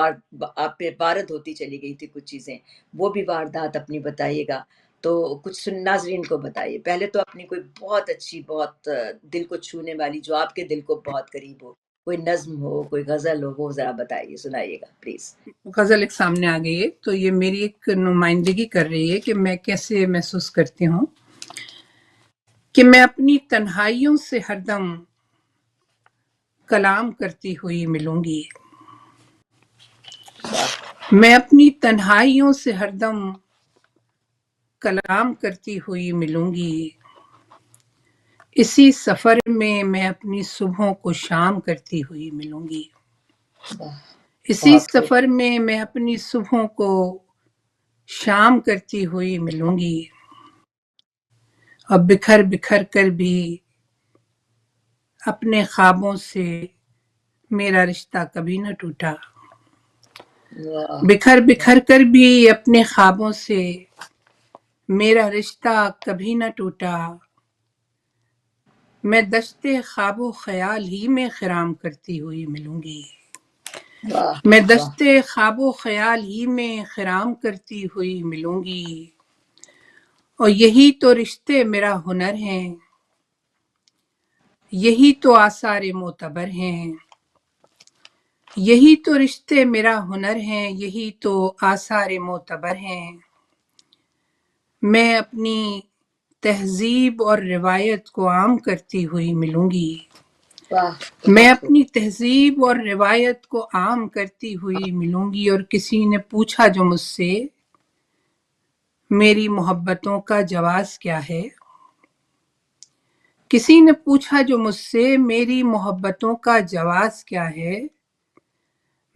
آپ پہ وارد ہوتی چلی گئی تھی کچھ چیزیں، وہ بھی واردات اپنی بتائیے گا. تو کچھ ناظرین کو بتائیے. پہلے تو اپنی کوئی بہت اچھی، بہت دل کو چھونے والی، جو آپ کے دل کو بہت قریب ہو، کوئی نظم ہو، کوئی غزل ہو، وہ ذرا بتائیے، سنائیے گا پلیز. غزل ایک سامنے آ گئی ہے تو یہ میری ایک نمائندگی کر رہی ہے کہ میں کیسے محسوس کرتی ہوں کہ میں اپنی تنہائیوں سے ہر دم کلام کرتی ہوئی ملوں گی. میں اپنی تنہائیوں سے ہر دم کلام کرتی ہوئی ملوں گی. اسی سفر میں اپنی صبحوں کو شام کرتی ہوئی ملوں گی. اسی بہت خوب. سفر میں اپنی صبحوں کو شام کرتی ہوئی ملوں گی. اور بکھر بکھر کر بھی اپنے خوابوں سے میرا رشتہ کبھی نہ ٹوٹا. بکھر بکھر کر بھی اپنے خوابوں سے میرا رشتہ کبھی نہ ٹوٹا. میں دشت خواب و خیال ہی میں خرام کرتی ہوئی ملوں گی. میں دشت خواب و خیال ہی میں خرام کرتی ہوئی ملوں گی. اور یہی تو رشتے میرا ہنر ہیں، یہی تو آثار معتبر ہیں. یہی تو رشتے میرا ہنر ہیں، یہی تو آثار معتبر ہیں. میں اپنی تہذیب اور روایت کو عام کرتی ہوئی ملوں گی. میں اپنی تہذیب اور روایت کو عام کرتی ہوئی ملوں گی. اور کسی نے پوچھا جو مجھ سے میری محبتوں کا جواز کیا ہے، کسی نے پوچھا جو مجھ سے میری محبتوں کا جواز کیا ہے،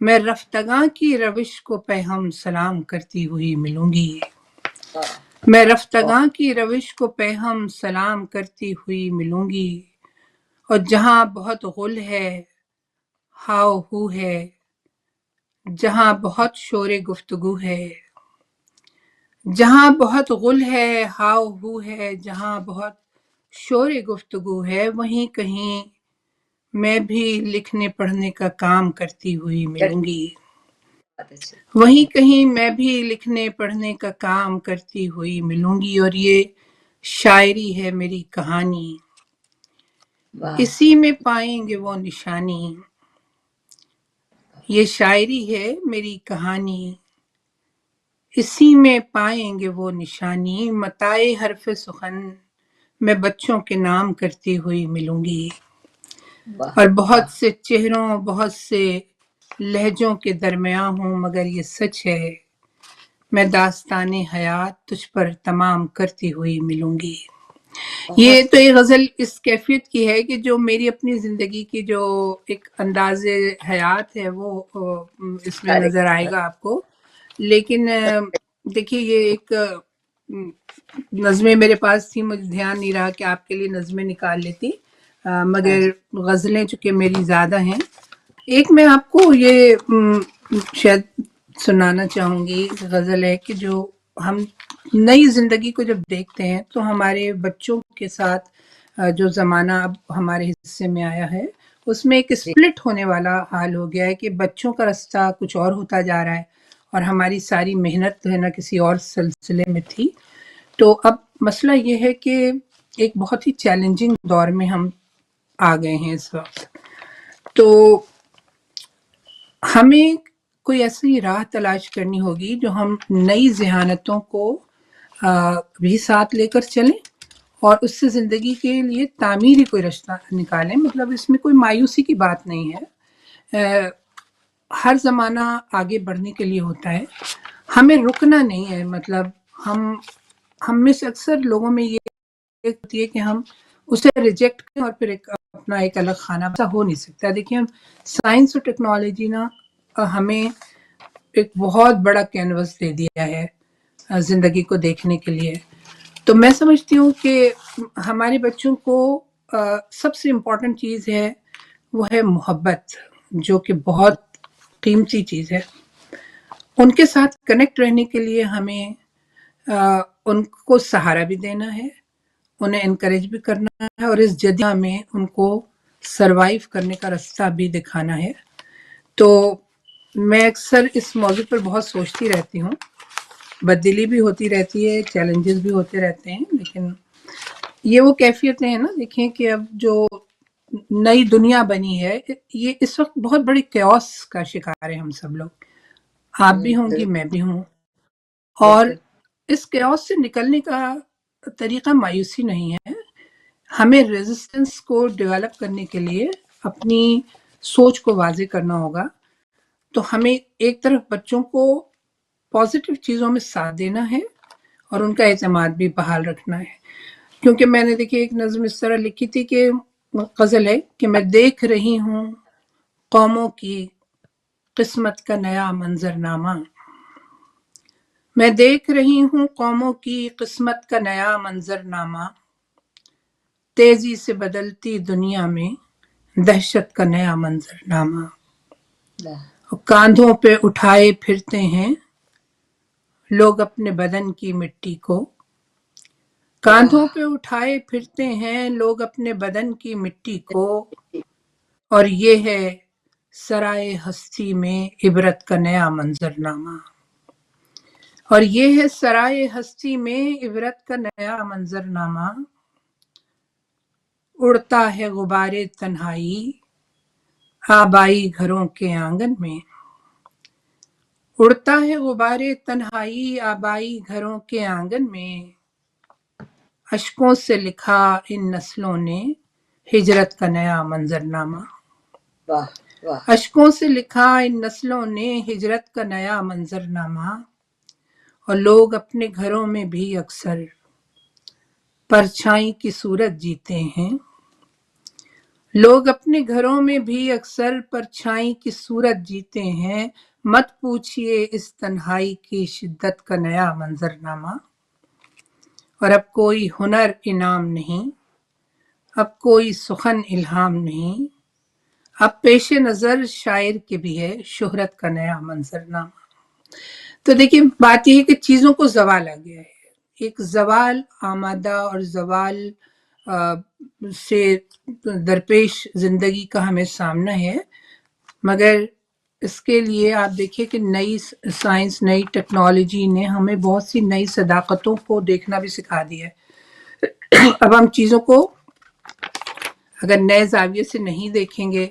میں رفتگاں کی روش کو پیہم سلام کرتی ہوئی ملوں گی. میں رفتگاں کی روش کو پیہم سلام کرتی ہوئی ملوں گی. اور جہاں بہت غل ہے ہاؤ ہو ہے، جہاں بہت شور گفتگو ہے، جہاں بہت غل ہے ہاؤ ہو ہے، جہاں بہت شور گفتگو ہے، وہیں کہیں میں بھی لکھنے پڑھنے کا کام کرتی ہوئی ملوں گی. وہیں کہیں میں بھی لکھنے پڑھنے کا کام کرتی ہوئی ملوں گی. اور یہ شاعری ہے میری کہانی، اسی میں پائیں گے وہ نشانی. یہ شاعری ہے میری کہانی، اسی میں پائیں گے وہ نشانی. متائے حرف سخن میں بچوں کے نام کرتی ہوئی ملوں گی. اور بہت سے چہروں، بہت سے لہجوں کے درمیان ہوں، مگر یہ سچ ہے میں داستان حیات تجھ پر تمام کرتی ہوئی ملوں گی. یہ بہت تو یہ غزل اس کیفیت کی ہے کہ جو میری اپنی زندگی کی جو ایک انداز حیات ہے وہ اس میں سارے نظر آئے گا آپ کو. لیکن دیکھیے یہ ایک نظمیں میرے پاس تھی، مجھے دھیان نہیں رہا کہ آپ کے لیے نظمیں نکال لیتی، ہاں مگر جی غزلیں چونکہ میری زیادہ ہیں. ایک میں آپ کو یہ شاید سنانا چاہوں گی، غزل ہے کہ جو ہم نئی زندگی کو جب دیکھتے ہیں تو ہمارے بچوں کے ساتھ جو زمانہ اب ہمارے حصے میں آیا ہے اس میں ایک جی اسپلٹ ہونے والا حال ہو گیا ہے کہ بچوں کا رستہ کچھ اور ہوتا جا رہا ہے اور ہماری ساری محنت ہے نا کسی اور سلسلے میں تھی. تو اب مسئلہ یہ ہے کہ ایک بہت ہی چیلنجنگ دور میں ہم آ گئے ہیں اس وقت. تو ہمیں کوئی ایسی راہ تلاش کرنی ہوگی جو ہم نئی ذہانتوں کو بھی ساتھ لے کر چلیں اور اس سے زندگی کے لیے تعمیری کوئی رشتہ نکالیں. مطلب اس میں کوئی مایوسی کی بات نہیں ہے، ہر زمانہ آگے بڑھنے کے لیے ہوتا ہے، ہمیں رکنا نہیں ہے. مطلب ہم میں سے اکثر لوگوں میں یہ ہوتی ہے کہ ہم اسے ریجیکٹ کریں اور پھر اپنا ایک الگ خانہ. ایسا ہو نہیں سکتا. دیکھیں سائنس اور ٹیکنالوجی نا ہمیں ایک بہت بڑا کینوس دے دیا ہے زندگی کو دیکھنے کے لیے. تو میں سمجھتی ہوں کہ ہمارے بچوں کو سب سے امپورٹنٹ چیز ہے وہ ہے محبت، جو کہ بہت قیمتی چیز ہے. ان کے ساتھ کنیکٹ رہنے کے لیے ہمیں ان کو سہارا بھی دینا ہے، انہیں انکریج بھی کرنا ہے اور اس جدہ میں ان کو سروائیو کرنے کا راستہ بھی دکھانا ہے. تو میں اکثر اس موضوع پر بہت سوچتی رہتی ہوں، بددلی بھی ہوتی رہتی ہے، چیلنجز بھی ہوتے رہتے ہیں، لیکن یہ وہ کیفیتیں ہیں نا. دیکھیں کہ اب جو نئی دنیا بنی ہے یہ اس وقت بہت بڑی کیوس کا شکار ہے. ہم سب لوگ، آپ بھی ہوں گی، میں بھی ہوں، اور بالکل اس کیوس سے نکلنے کا طریقہ مایوسی نہیں ہے. ہمیں ریزسٹنس کو ڈیولپ کرنے کے لیے اپنی سوچ کو واضح کرنا ہوگا. تو ہمیں ایک طرف بچوں کو پازیٹیو چیزوں میں ساتھ دینا ہے اور ان کا اعتماد بھی بحال رکھنا ہے. کیونکہ میں نے دیکھی ایک نظم اس طرح لکھی تھی کہ غزل ہے کہ میں دیکھ رہی ہوں قوموں کی قسمت کا نیا منظرنامہ، میں دیکھ رہی ہوں قوموں کی قسمت کا نیا منظرنامہ، تیزی سے بدلتی دنیا میں دہشت کا نیا منظرنامہ. کاندھوں پہ اٹھائے پھرتے ہیں لوگ اپنے بدن کی مٹی کو، کاندھوں پہ اٹھائے پھرتے ہیں لوگ اپنے بدن کی مٹی کو، اور یہ ہے سرائے ہستی میں عبرت کا نیا منظرنامہ، اور یہ ہے سرائے ہستی میں عبرت کا نیا منظرنامہ. اڑتا ہے غبار تنہائی آبائی گھروں کے آنگن میں، اڑتا ہے غبار تنہائی آبائی گھروں کے آنگن میں، اشکوں سے لکھا ان نسلوں نے ہجرت کا نیا منظرنامہ، واہ واہ اشکوں سے لکھا ان نسلوں نے ہجرت کا نیا منظرنامہ. اور لوگ اپنے گھروں میں بھی اکثر پرچھائی کی صورت جیتے ہیں، لوگ اپنے گھروں میں بھی اکثر پرچھائی کی صورت جیتے ہیں. مت پوچھئے اس تنہائی کی شدت کا نیا منظرنامہ. اور اب کوئی ہنر انعام نہیں، اب کوئی سخن الہام نہیں، اب پیش نظر شاعر کے بھی ہے شہرت کا نیا منظرنامہ. تو دیکھیں بات یہ ہے کہ چیزوں کو زوال آ گیا ہے، ایک زوال آمادہ اور زوال سے درپیش زندگی کا ہمیں سامنا ہے. مگر اس کے لیے آپ دیکھیے کہ نئی سائنس، نئی ٹیکنالوجی نے ہمیں بہت سی نئی صداقتوں کو دیکھنا بھی سکھا دیا ہے. اب ہم چیزوں کو اگر نئے زاویے سے نہیں دیکھیں گے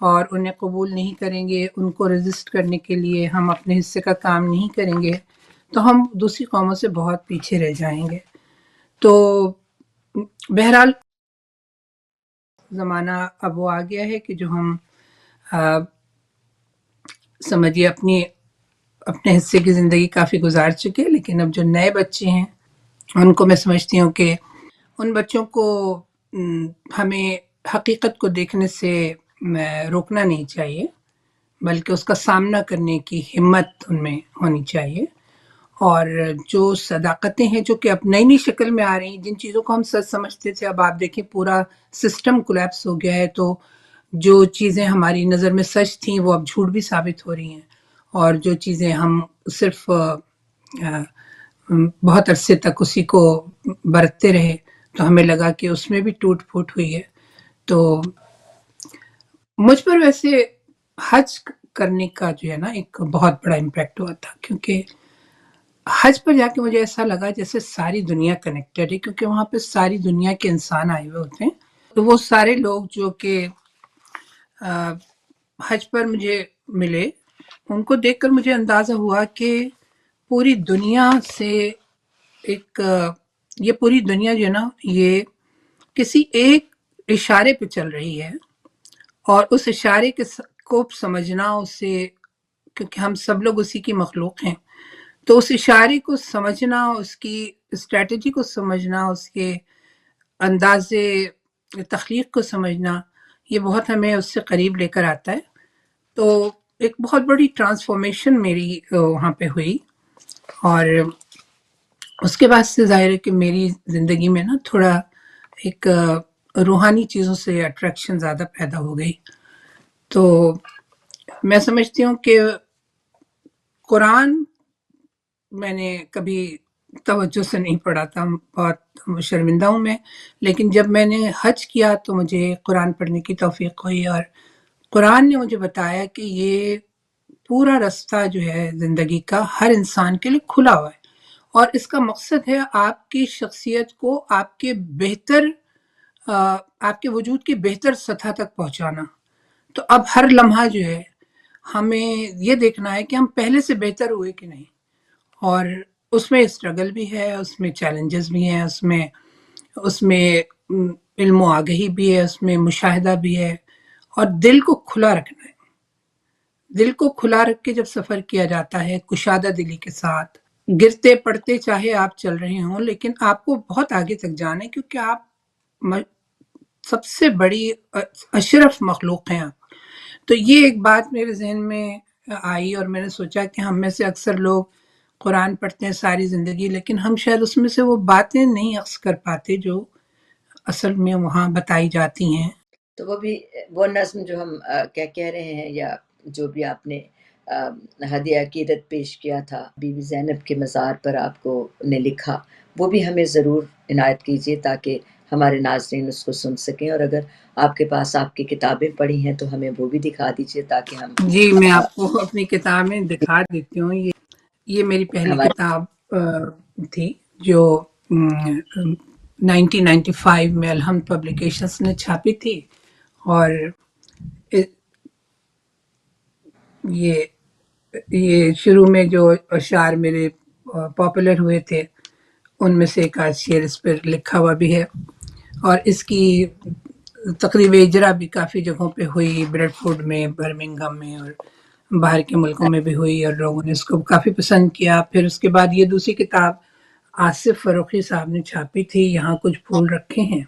اور انہیں قبول نہیں کریں گے، ان کو ریزسٹ کرنے کے لیے ہم اپنے حصے کا کام نہیں کریں گے، تو ہم دوسری قوموں سے بہت پیچھے رہ جائیں گے. تو بہرحال زمانہ اب وہ آ گیا ہے کہ جو ہم سمجھیے اپنی اپنے حصے کی زندگی کافی گزار چکے، لیکن اب جو نئے بچے ہیں ان کو میں سمجھتی ہوں کہ ان بچوں کو ہمیں حقیقت کو دیکھنے سے روکنا نہیں چاہیے، بلکہ اس کا سامنا کرنے کی ہمت ان میں ہونی چاہیے۔ اور جو صداقتیں ہیں جو کہ اب نئی نئی شکل میں آ رہی ہیں، جن چیزوں کو ہم سچ سمجھتے تھے، اب آپ دیکھیں پورا سسٹم کولیپس ہو گیا ہے، تو جو چیزیں ہماری نظر میں سچ تھیں وہ اب جھوٹ بھی ثابت ہو رہی ہیں، اور جو چیزیں ہم صرف بہت عرصے تک اسی کو برتتے رہے تو ہمیں لگا کہ اس میں بھی ٹوٹ پھوٹ ہوئی ہے۔ تو مجھ پر ویسے حج کرنے کا جو ہے نا ایک بہت بڑا امپیکٹ ہوا تھا، کیونکہ حج پر جا کے مجھے ایسا لگا جیسے ساری دنیا کنیکٹڈ ہے، کیونکہ وہاں پہ ساری دنیا کے انسان آئے ہوئے ہوتے ہیں۔ تو وہ سارے لوگ جو کہ حج پر مجھے ملے، ان کو دیکھ کر مجھے اندازہ ہوا کہ پوری دنیا سے یہ پوری دنیا جو ہے نا یہ کسی ایک اشارے پہ چل رہی ہے، اور اس اشارے کو سمجھنا، اسے، کیونکہ ہم سب لوگ اسی کی مخلوق ہیں، تو اس اشارے کو سمجھنا، اس کی اسٹریٹجی کو سمجھنا، اس کے انداز تخلیق کو سمجھنا، یہ بہت ہمیں اس سے قریب لے کر آتا ہے۔ تو ایک بہت بڑی ٹرانسفارمیشن میری وہاں پہ ہوئی، اور اس کے بعد سے ظاہر ہے کہ میری زندگی میں نا تھوڑا ایک روحانی چیزوں سے اٹریکشن زیادہ پیدا ہو گئی۔ تو میں سمجھتی ہوں کہ قرآن میں نے کبھی توجہ سے نہیں پڑھا تھا، بہت شرمندہ ہوں میں، لیکن جب میں نے حج کیا تو مجھے قرآن پڑھنے کی توفیق ہوئی، اور قرآن نے مجھے بتایا کہ یہ پورا رستہ جو ہے زندگی کا ہر انسان کے لیے کھلا ہوا ہے، اور اس کا مقصد ہے آپ کی شخصیت کو آپ کے وجود کی بہتر سطح تک پہنچانا۔ تو اب ہر لمحہ جو ہے ہمیں یہ دیکھنا ہے کہ ہم پہلے سے بہتر ہوئے کہ نہیں، اور اس میں اسٹرگل بھی ہے، اس میں چیلنجز بھی ہیں، اس میں علم و آگہی بھی ہے، اس میں مشاہدہ بھی ہے، اور دل کو کھلا رکھنا ہے۔ دل کو کھلا رکھ کے جب سفر کیا جاتا ہے کشادہ دلی کے ساتھ، گرتے پڑتے چاہے آپ چل رہے ہوں، لیکن آپ کو بہت آگے تک جانا ہے، کیونکہ آپ سب سے بڑی اشرف مخلوق ہیں آپ۔ تو یہ ایک بات میرے ذہن میں آئی، اور میں نے سوچا کہ ہم میں سے اکثر لوگ قرآن پڑھتے ہیں ساری زندگی، لیکن ہم شاید اس میں سے وہ باتیں نہیں اخذ کر پاتے جو اصل میں وہاں بتائی جاتی ہیں۔ تو وہ نظم جو ہم کہہ رہے ہیں، یا جو بھی آپ نے ہدیہ عقیدت پیش کیا تھا بی بی زینب کے مزار پر آپ کو نے لکھا، وہ بھی ہمیں ضرور عنایت کیجیے تاکہ ہمارے ناظرین اس کو سن سکیں، اور اگر آپ کے پاس آپ کی کتابیں پڑھی ہیں تو ہمیں وہ بھی دکھا دیجیے تاکہ ہم جی، میں آپ کو اپنی کتابیں دکھا دیتی ہوں۔ یہ میری پہلی ہمارے کتاب تھی جو 1995 میں الحمد پبلیکیشنز نے چھاپی تھی، اور یہ شروع میں جو اشعار میرے پاپولر ہوئے تھے ان میں سے ایک آدھ شعر اس پر لکھا ہوا بھی ہے، اور اس کی تقریب اجرا بھی کافی جگہوں پہ ہوئی، بریڈ فورڈ میں، برمنگھم میں، اور باہر کے ملکوں میں بھی ہوئی، اور لوگوں نے اس کو کافی پسند کیا۔ پھر اس کے بعد یہ دوسری کتاب آصف فروخی صاحب نے چھاپی تھی، یہاں کچھ پھول رکھے ہیں،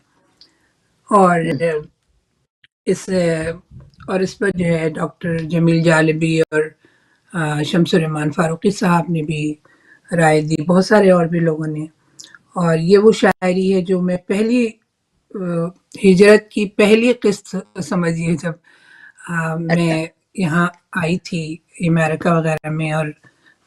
اور اس پر جو ہے ڈاکٹر جمیل جالبی اور شمس الرحمان فاروقی صاحب نے بھی رائے دی، بہت سارے اور بھی لوگوں نے۔ اور یہ وہ شاعری ہے جو میں پہلی ہجرت کی پہلی قسط سمجھیے، جب میں یہاں آئی تھی امریکہ وغیرہ میں، اور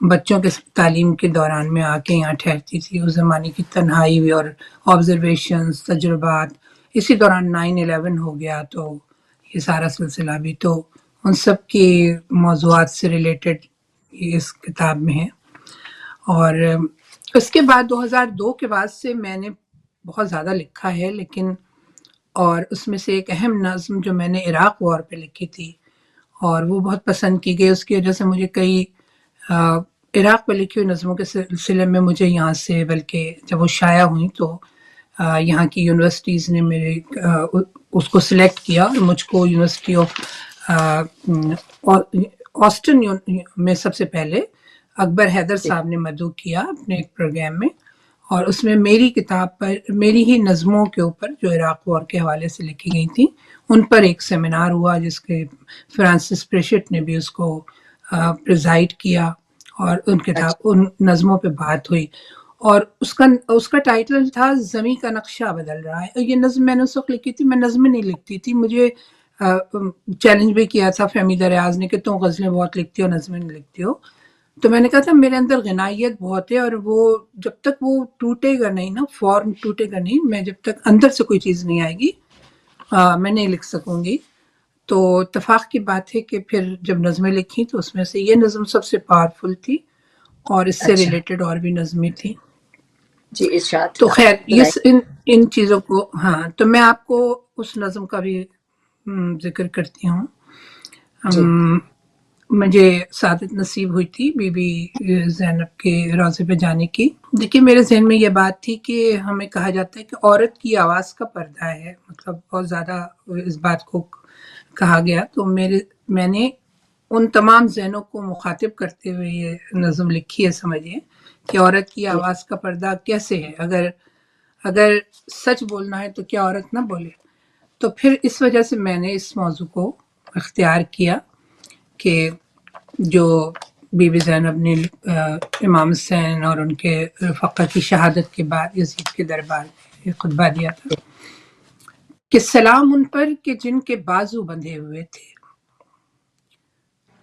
بچوں کے تعلیم کے دوران میں آ کے یہاں ٹھہرتی تھی، اس زمانے کی تنہائی اور آبزرویشنز، تجربات، اسی دوران 9/11 ہو گیا، تو یہ سارا سلسلہ بھی، تو ان سب کی موضوعات سے ریلیٹڈ اس کتاب میں ہے۔ اور اس کے بعد 2002 کے بعد سے میں نے بہت زیادہ لکھا ہے، لیکن اور اس میں سے ایک اہم نظم جو میں نے عراق وار پہ لکھی تھی، اور وہ بہت پسند کی گئی، اس کی وجہ سے مجھے کئی عراق پہ لکھی ہوئی نظموں کے سلسلے میں مجھے یہاں سے، بلکہ جب وہ شائع ہوئیں تو یہاں کی یونیورسٹیز نے میرے اس کو سلیکٹ کیا، اور مجھ کو یونیورسٹی آف آسٹن میں سب سے پہلے اکبر حیدر صاحب نے مدعو کیا اپنے ایک پروگرام میں، اور اس میں میری کتاب پر، میری ہی نظموں کے اوپر جو عراق وار کے حوالے سے لکھی گئی تھیں ان پر ایک سیمینار ہوا، جس کے فرانسس پریشٹ نے بھی اس کو پریزائڈ کیا، اور اچھا ان نظموں پہ بات ہوئی، اور اس کا ٹائٹل تھا زمیں کا نقشہ بدل رہا ہے۔ یہ نظم میں نے اس وقت لکھی تھی، میں نظمیں نہیں لکھتی تھی، مجھے چیلنج بھی کیا تھا فہمیدہ ریاض نے کہ تم غزلیں بہت لکھتی ہو، نظمیں نہیں لکھتی ہو، تو میں نے کہا تھا میرے اندر غنائیت بہت ہے، اور وہ جب تک وہ ٹوٹے گا نہیں نا، فارم ٹوٹے گا نہیں، میں جب تک اندر سے کوئی چیز نہیں آئے گی میں نہیں لکھ سکوں گی۔ تو اتفاق کی بات ہے کہ پھر جب نظمیں لکھی تو اس میں سے یہ نظم سب سے پاورفل تھی، اور اس سے اچھا ریلیٹڈ اور بھی نظمیں تھیں۔ جی، ارشاد تو آپ خیر سنائیں۔ ان چیزوں کو، ہاں، تو میں آپ کو اس نظم کا بھی ذکر کرتی ہوں۔ جی مجھے سعادت نصیب ہوئی تھی بی بی زینب کے روضے پہ جانے کی۔ دیکھیے میرے ذہن میں یہ بات تھی کہ ہمیں کہا جاتا ہے کہ عورت کی آواز کا پردہ ہے، مطلب بہت زیادہ اس بات کو کہا گیا، تو میں نے ان تمام ذہنوں کو مخاطب کرتے ہوئے یہ نظم لکھی ہے، سمجھیے کہ عورت کی جی آواز کا پردہ کیسے ہے، اگر سچ بولنا ہے تو کیا عورت نہ بولے؟ تو پھر اس وجہ سے میں نے اس موضوع کو اختیار کیا کہ جو بی بی زینب نے امام حسین اور ان کے رفقا کی شہادت کے بعد یزید کے دربار میں خطبہ دیا تھا کہ سلام ان پر کہ جن کے بازو بندھے ہوئے تھے،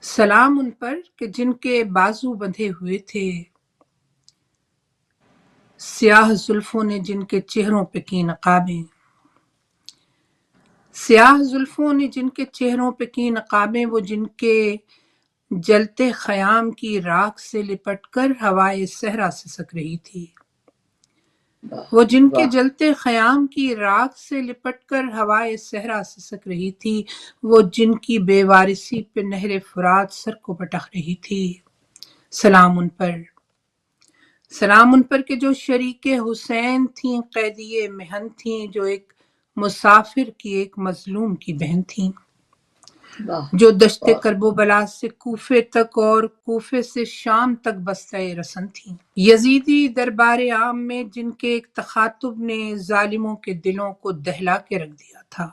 سلام ان پر کہ جن کے بازو بندھے ہوئے تھے، سیاہ زلفوں نے جن کے چہروں پہ کی نقابیں، سیاہ زلفوں نے جن کے چہروں پہ کی نقابیں، وہ جن کے جلتے خیام کی راکھ سے لپٹ کر ہوائے صحرا سے سک رہی تھی، واہ وہ جن کے واہ جلتے خیام کی راکھ سے لپٹ کر ہوائے صحرا سے سک رہی تھی، وہ جن کی بے وارثی پہ نہر فرات سر کو پٹخ رہی تھی، سلام ان پر، سلام ان پر کہ جو شریک حسین تھیں، قیدی محن تھیں، جو ایک مسافر کی ایک مظلوم کی بہن تھیں، واہ جو دشت واہ کرب و بلا سے کوفے تک اور کوفے سے شام تک بستہ رسن تھیں، یزیدی دربار عام میں جن کے ایک تخاطب نے ظالموں کے دلوں کو دہلا کے رکھ دیا تھا،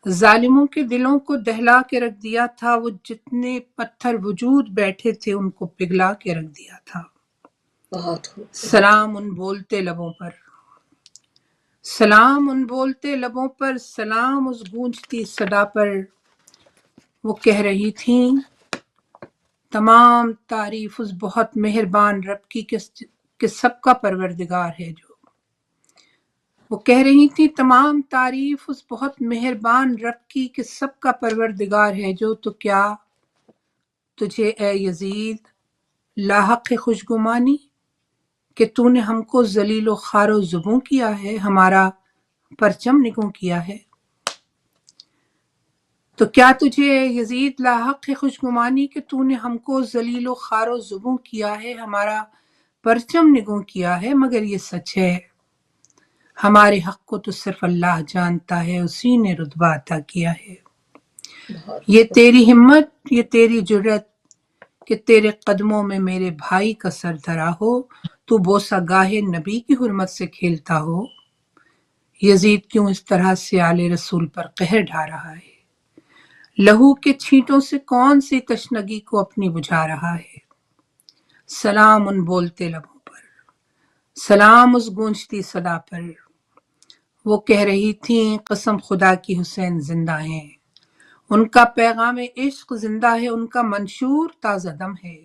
ظالموں کے دلوں کو دہلا کے رکھ دیا تھا، وہ جتنے پتھر وجود بیٹھے تھے ان کو پگھلا کے رکھ دیا تھا، بہت خوب بہت سلام ان بولتے لبوں پر، سلام ان بولتے لبوں پر، سلام اس گونجتی صدا پر، وہ کہہ رہی تھیں تمام تعریف اس بہت مہربان رب کی کہ سب کا پروردگار ہے جو، وہ کہہ رہی تھیں تمام تعریف اس بہت مہربان رب کی کہ سب کا پروردگار ہے جو، تو کیا تجھے اے یزید لاحق خوشگمانی کہ تو نے ہم کو ذلیل و خوار و زبوں کیا ہے، ہمارا پرچم نگوں کیا ہے، تو کیا تجھے یزید لاحق ہے خوشگمانی کہ تو نے ہم کو ذلیل و خوار و زبوں کیا ہے، ہمارا پرچم نگوں کیا ہے، مگر یہ سچ ہے ہمارے حق کو تو صرف اللہ جانتا ہے، اسی نے رتبہ عطا کیا ہے، بہت یہ خوب تیری ہمت، یہ تیری جرت کہ تیرے قدموں میں میرے بھائی کا سر دھرا ہو، تو بوسہ گاہ نبی کی حرمت سے کھیلتا ہو، یزید کیوں اس طرح سے آل رسول پر قہر ڈھا رہا ہے، لہو کے چھینٹوں سے کون سی تشنگی کو اپنی بجھا رہا ہے، سلام ان بولتے لبوں پر، سلام اس گونجتی صدا پر، وہ کہہ رہی تھیں قسم خدا کی حسین زندہ ہیں، ان کا پیغام عشق زندہ ہے، ان کا منشور تازہ دم ہے،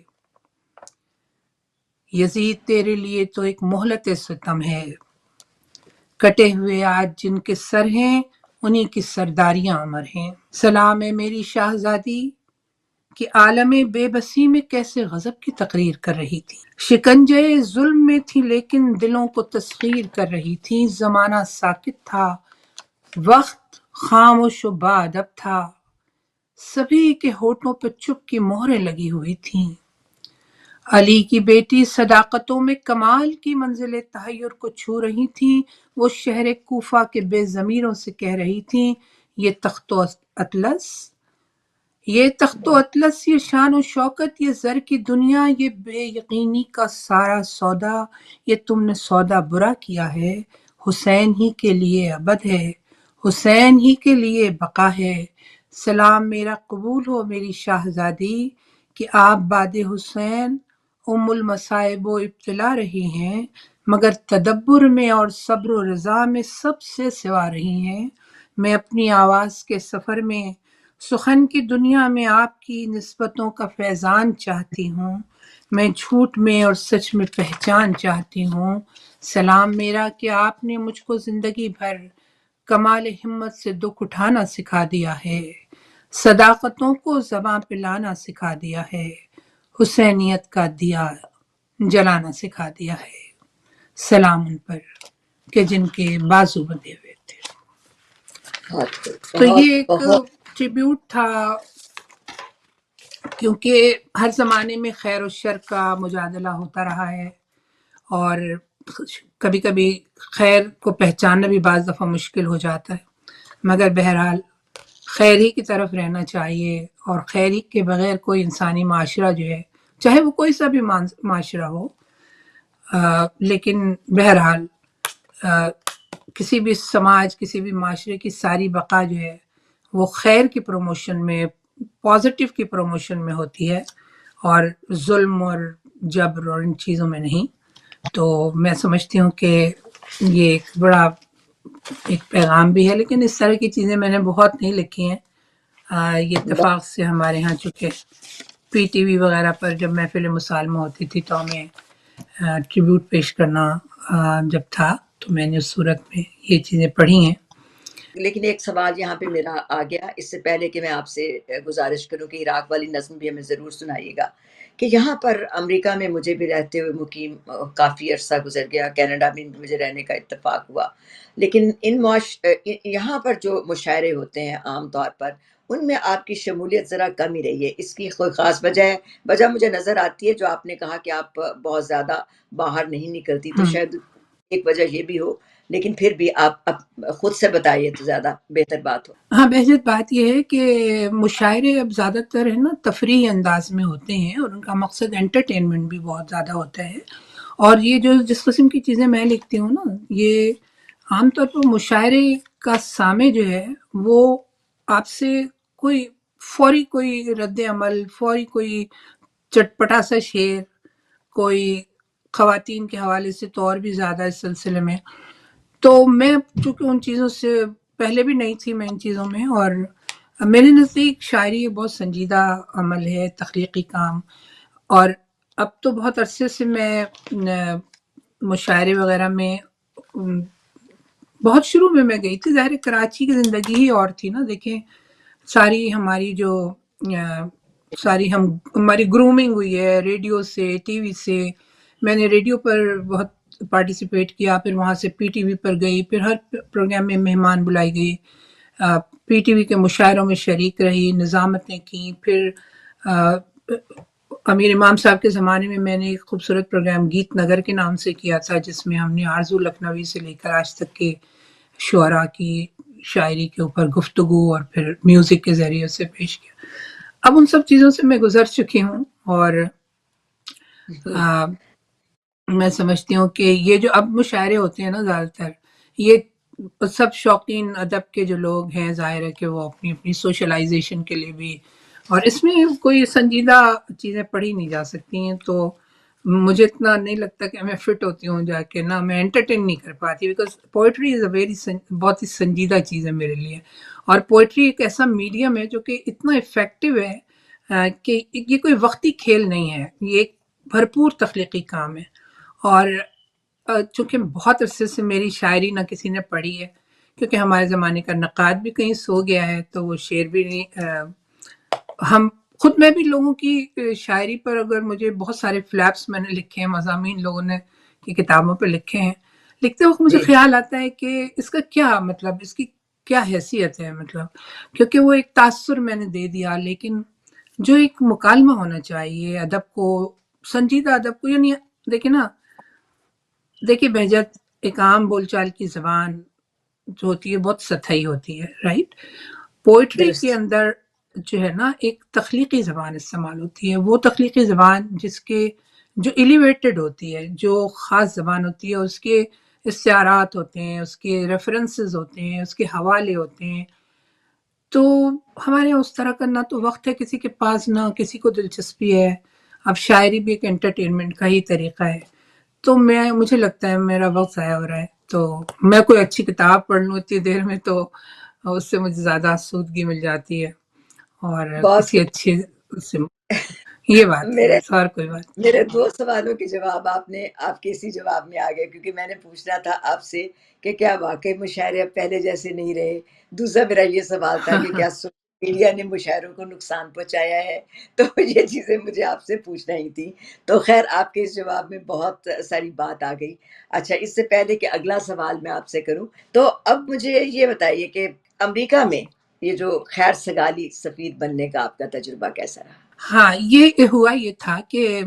یزید تیرے لیے تو ایک مہلت ستم ہے، کٹے ہوئے آج جن کے سر ہیں انہی کی سرداریاں امر ہیں، سلام ہے میری شاہزادی کہ عالم بے بسی میں کیسے غضب کی تقریر کر رہی تھی، شکنجے ظلم میں تھی لیکن دلوں کو تسخیر کر رہی تھی، زمانہ ساکت تھا، وقت خاموش و باادب تھا، سبھی کے ہونٹوں پہ چپ کی مہریں لگی ہوئی تھیں، علی کی بیٹی صداقتوں میں کمال کی منزل تحیر کو چھو رہی تھیں، وہ شہر کوفہ کے بے ضمیروں سے کہہ رہی تھیں یہ تخت و اطلس، یہ تخت و اطلس، یہ شان و شوکت، یہ زر کی دنیا، یہ بے یقینی کا سارا سودا، یہ تم نے سودا برا کیا ہے، حسین ہی کے لیے ابد ہے، حسین ہی کے لیے بقا ہے۔ سلام میرا قبول ہو میری شاہزادی، کہ آپ باد حسین ام المصائب و ابتلا رہی ہیں، مگر تدبر میں اور صبر و رضا میں سب سے سوا رہی ہیں۔ میں اپنی آواز کے سفر میں، سخن کی دنیا میں آپ کی نسبتوں کا فیضان چاہتی ہوں، میں جھوٹ میں اور سچ میں پہچان چاہتی ہوں۔ سلام میرا کہ آپ نے مجھ کو زندگی بھر کمال ہمت سے دکھ اٹھانا سکھا دیا ہے، صداقتوں کو زباں پہ لانا سکھا دیا ہے، حسینیت کا دیا جلانا سکھا دیا ہے۔ سلام ان پر کہ جن کے بازو بندھے ہوئے تھے۔ بہت تو بہت یہ ایک بہت ٹریبیوٹ تھا، کیونکہ ہر زمانے میں خیر و شر کا مجادلہ ہوتا رہا ہے، اور کبھی کبھی خیر کو پہچاننا بھی بعض دفعہ مشکل ہو جاتا ہے، مگر بہرحال خیر ہی کی طرف رہنا چاہیے، اور خیر ہی کے بغیر کوئی انسانی معاشرہ جو ہے، چاہے وہ کوئی سا بھی معاشرہ ہو، لیکن بہرحال کسی بھی سماج، کسی بھی معاشرے کی ساری بقا جو ہے وہ خیر کی پروموشن میں، پازیٹیو کی پروموشن میں ہوتی ہے، اور ظلم اور جبر اور ان چیزوں میں نہیں۔ تو میں سمجھتی ہوں کہ یہ ایک بڑا ایک پیغام بھی ہے، لیکن اس طرح کی چیزیں میں نے بہت نہیں لکھی ہیں۔ یہ اتفاق سے ہمارے ہاں چونکہ پی ٹی وی وغیرہ پر جب محفل مسالمہ ہوتی تھی تو ہمیں ٹریبیوٹ پیش کرنا جب تھا، تو میں نے اس صورت میں یہ چیزیں پڑھی ہیں۔ لیکن ایک سوال یہاں پہ میرا آ گیا، اس سے پہلے کہ میں آپ سے گزارش کروں کہ عراق والی نظم بھی ہمیں ضرور سنائیے گا، کہ یہاں پر امریکہ میں مجھے بھی رہتے ہوئے مقیم کافی عرصہ گزر گیا، کینیڈا میں مجھے رہنے کا اتفاق ہوا، لیکن یہاں پر جو مشاعرے ہوتے ہیں عام طور پر ان میں آپ کی شمولیت ذرا کم ہی رہی ہے۔ اس کی کوئی خاص وجہ مجھے نظر آتی ہے، جو آپ نے کہا کہ آپ بہت زیادہ باہر نہیں نکلتی، تو شاید ایک وجہ یہ بھی ہو، لیکن پھر بھی آپ خود سے بتائیے تو زیادہ بہتر بات ہو۔ ہاں، بہجت بات یہ ہے کہ مشاعرے اب زیادہ تر ہے نا تفریحی انداز میں ہوتے ہیں، اور ان کا مقصد انٹرٹینمنٹ بھی بہت زیادہ ہوتا ہے، اور یہ جو جس قسم کی چیزیں میں لکھتی ہوں نا، یہ عام طور پر مشاعرے کا سامع جو ہے وہ آپ سے کوئی فوری کوئی رد عمل، فوری کوئی چٹپٹا سا شعر، کوئی خواتین کے حوالے سے تو اور بھی زیادہ اس سلسلے میں، تو میں چونکہ ان چیزوں سے پہلے بھی نہیں تھی میں ان چیزوں میں، اور میرے نزدیک شاعری ایک بہت سنجیدہ عمل ہے، تخلیقی کام، اور اب تو بہت عرصے سے میں مشاعرے وغیرہ میں بہت شروع میں گئی تھی، ظاہر کراچی کی زندگی ہی اور تھی نا، دیکھیں ساری ہماری جو ہماری گرومنگ ہوئی ہے ریڈیو سے، ٹی وی سے، میں نے ریڈیو پر بہت پارٹیسپیٹ کیا، پھر وہاں سے پی ٹی وی پر گئی، پھر ہر پروگرام میں مہمان بلائی گئی، پی ٹی وی کے مشاعروں میں شریک رہی، نظامتیں کی، پھر امیر امام صاحب کے زمانے میں نے ایک خوبصورت پروگرام گیت نگر کے نام سے کیا تھا، جس میں ہم نے آرزو لکھنوی سے لے کر آج تک کے شعراء کی شاعری کے اوپر گفتگو اور پھر میوزک کے ذریعے سے پیش کیا۔ اب ان سب چیزوں سے میں گزر چکی ہوں، اور میں سمجھتی ہوں کہ یہ جو اب مشاعرے ہوتے ہیں نا، زیادہ تر یہ سب شوقین ادب کے جو لوگ ہیں، ظاہر ہے کہ وہ اپنی اپنی سوشلائزیشن کے لیے بھی، اور اس میں کوئی سنجیدہ چیزیں پڑھی نہیں جا سکتی ہیں، تو مجھے اتنا نہیں لگتا کہ میں فٹ ہوتی ہوں جا کے، نہ میں انٹرٹین نہیں کر پاتی، because poetry is a very بہت ہی سنجیدہ چیز ہے میرے لیے، اور پوئٹری ایک ایسا میڈیم ہے جو کہ اتنا افیکٹو ہے کہ یہ کوئی وقتی کھیل نہیں ہے، یہ ایک بھرپور تخلیقی کام ہے، اور چونکہ بہت عرصے سے میری شاعری نہ کسی نے پڑھی ہے، کیونکہ ہمارے زمانے کا نقاد بھی کہیں سو گیا ہے، تو وہ شعر بھی نہیں، ہم خود میں بھی لوگوں کی شاعری پر اگر مجھے بہت سارے فلیپس میں نے لکھے ہیں، مضامین لوگوں نے کی کتابوں پہ لکھے ہیں، لکھتے وقت مجھے خیال آتا ہے کہ اس کا کیا مطلب، اس کی کیا حیثیت ہے، مطلب کیونکہ وہ ایک تاثر میں نے دے دیا، لیکن جو ایک مکالمہ ہونا چاہیے ادب کو، سنجیدہ ادب کو، یعنی دیکھیے بہجت، ایک عام بول چال کی زبان جو ہوتی ہے بہت سطحی ہوتی ہے، رائٹ؟ پوئٹری کے درست۔ اندر جو ہے نا ایک تخلیقی زبان استعمال ہوتی ہے، وہ تخلیقی زبان جس کے جو ایلیویٹڈ ہوتی ہے، جو خاص زبان ہوتی ہے، اس کے استعارات ہوتے ہیں، اس کے ریفرنسز ہوتے ہیں، اس کے حوالے ہوتے ہیں. تو ہمارے یہاں اس طرح کا نہ تو وقت ہے کسی کے پاس، نہ کسی کو دلچسپی ہے. اب شاعری بھی ایک انٹرٹینمنٹ کا ہی طریقہ ہے. تو مجھے لگتا ہے میرا وقت ضائع ہو رہا ہے، تو میں کوئی اچھی کتاب پڑھ لوں اتنی دیر میں، تو اس سے مجھے زیادہ آسودگی مل جاتی ہے، اور بہت کسی خوب. اچھے سے یہ بات ہے، میرے بس اور کوئی بات نہیں. میرے 2 سوالوں کے جواب آپ کے اسی جواب میں آ گئے، کیونکہ میں نے پوچھنا تھا آپ سے کہ کیا واقعی مشاعرے اب پہلے جیسے نہیں رہے؟ دوسرا میرا یہ سوال تھا کہ کیا سوشل میڈیا نے مشاعروں کو نقصان پہنچایا ہے؟ تو یہ چیزیں مجھے آپ سے پوچھنا ہی تھی. تو خیر آپ کے اس جواب میں بہت ساری بات آ گئی. اچھا، اس سے پہلے کہ اگلا سوال میں آپ سے کروں، تو اب مجھے یہ بتائیے کہ امریکہ میں یہ جو خیر سگالی سفیر بننے کا آپ کا تجربہ کیسا رہا؟ ہاں، یہ ہوا یہ تھا کہ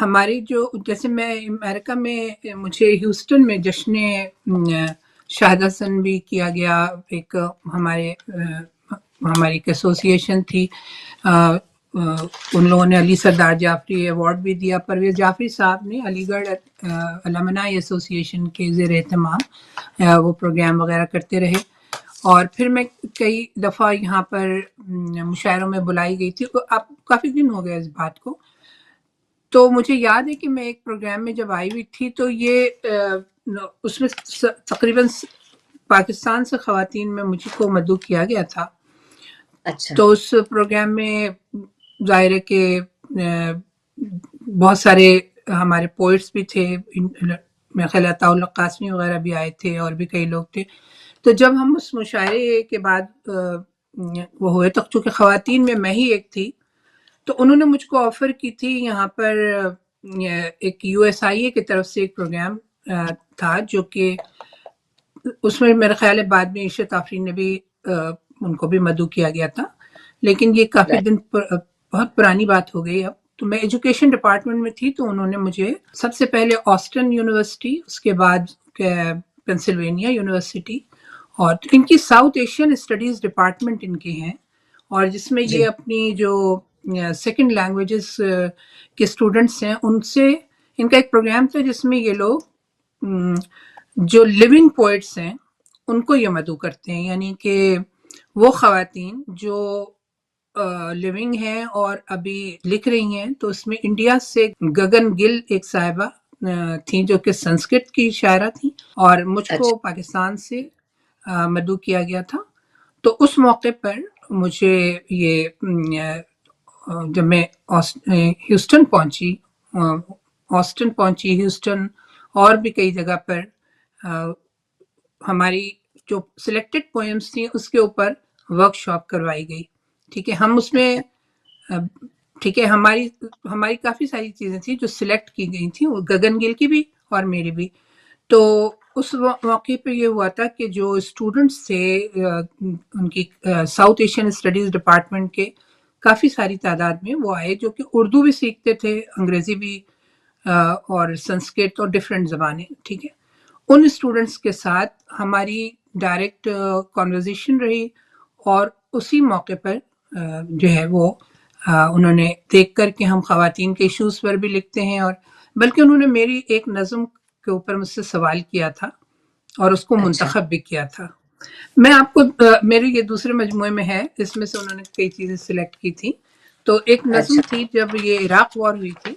ہماری جو جیسے میں امریکہ میں مجھے ہیوسٹن میں جشن شہادت حسن بھی کیا گیا. ایک ہماری ایک ایسوسیشن تھی، ان لوگوں نے علی سردار جعفری ایوارڈ بھی دیا. پرویز جعفری صاحب نے علی گڑھ الومنائی ایسوسیشن کے زیر اہتمام وہ پروگرام وغیرہ کرتے رہے. اور پھر میں کئی دفعہ یہاں پر مشاعروں میں بلائی گئی تھی. اب کافی دن ہو گئے اس بات کو. تو مجھے یاد ہے کہ میں ایک پروگرام میں جب آئی ہوئی تھی تو یہ اس میں تقریباً پاکستان سے خواتین میں مجھ کو مدعو کیا گیا تھا. اچھا. تو اس پروگرام میں ظاہر ہے کہ بہت سارے ہمارے پوئٹس بھی تھے، میرا خیال ہے عطاء اللہ قاسمی وغیرہ بھی آئے تھے، اور بھی کئی لوگ تھے. تو جب ہم اس مشاعرے کے بعد وہ ہوئے، تو چونکہ خواتین میں ہی ایک تھی، تو انہوں نے مجھ کو آفر کی تھی یہاں پر ایک یو ایس آئی اے کی طرف سے ایک پروگرام تھا، جو کہ اس میں میرا خیال ہے بعد میں عشرت آفرین نے بھی ان کو بھی مدعو کیا گیا تھا. لیکن یہ کافی دن بہت پرانی بات ہو گئی اب. تو میں ایجوکیشن ڈپارٹمنٹ میں تھی، تو انہوں نے مجھے سب سے پہلے آسٹن یونیورسٹی، اس کے بعد پینسلوینیا یونیورسٹی، اور ان کی ساؤتھ ایشین اسٹڈیز ڈپارٹمنٹ ان کے ہیں، اور جس میں جی. یہ اپنی جو سیکنڈ لینگویجز کے اسٹوڈنٹس ہیں ان سے ان کا ایک پروگرام تھا، جس میں یہ لوگ جو لیونگ پوئٹس ہیں ان کو یہ مدعو کرتے ہیں. یعنی کہ وہ خواتین جو لیونگ ہیں اور ابھی لکھ رہی ہیں. تو اس میں انڈیا سے گگن گل ایک صاحبہ تھیں جو کہ سنسکرت کی شاعرہ تھیں، اور مجھ کو اچھا. پاکستان سے مدعو کیا گیا تھا. تو اس موقع پر مجھے یہ جب میں ہیوسٹن پہنچی، ہیوسٹن اور بھی کئی جگہ پر ہماری جو سلیکٹڈ پوئمس تھیں اس کے اوپر ورک شاپ کروائی گئی. ٹھیک ہے، ہم اس میں ٹھیک ہے ہماری کافی ساری چیزیں تھیں جو سلیکٹ کی گئی تھیں، وہ گگن گل کی بھی اور میری بھی. تو اس موقع پہ یہ ہوا تھا کہ جو اسٹوڈنٹس تھے ان کی ساؤتھ ایشین اسٹڈیز ڈپارٹمنٹ کے کافی ساری تعداد میں وہ آئے، جو کہ اردو بھی سیکھتے تھے، انگریزی بھی، اور سنسکرت اور ڈفرینٹ زبانیں. ٹھیک ہے، ان اسٹوڈنٹس کے ساتھ ہماری ڈائریکٹ کانورزیشن رہی، اور اسی موقع پر جو ہے وہ انہوں نے دیکھ کر کہ ہم خواتین کے ایشوز پر بھی لکھتے ہیں، اور بلکہ انہوں نے میری ایک نظم کے اوپر مجھ سے سوال کیا تھا اور اس کو اچھا. منتخب بھی کیا تھا. میں آپ کو میرے یہ دوسرے مجموعے میں ہے، اس میں سے انہوں نے کئی چیزیں سلیکٹ کی تھی. تو ایک نظم اچھا. تھی جب یہ عراق وار ہوئی تھی،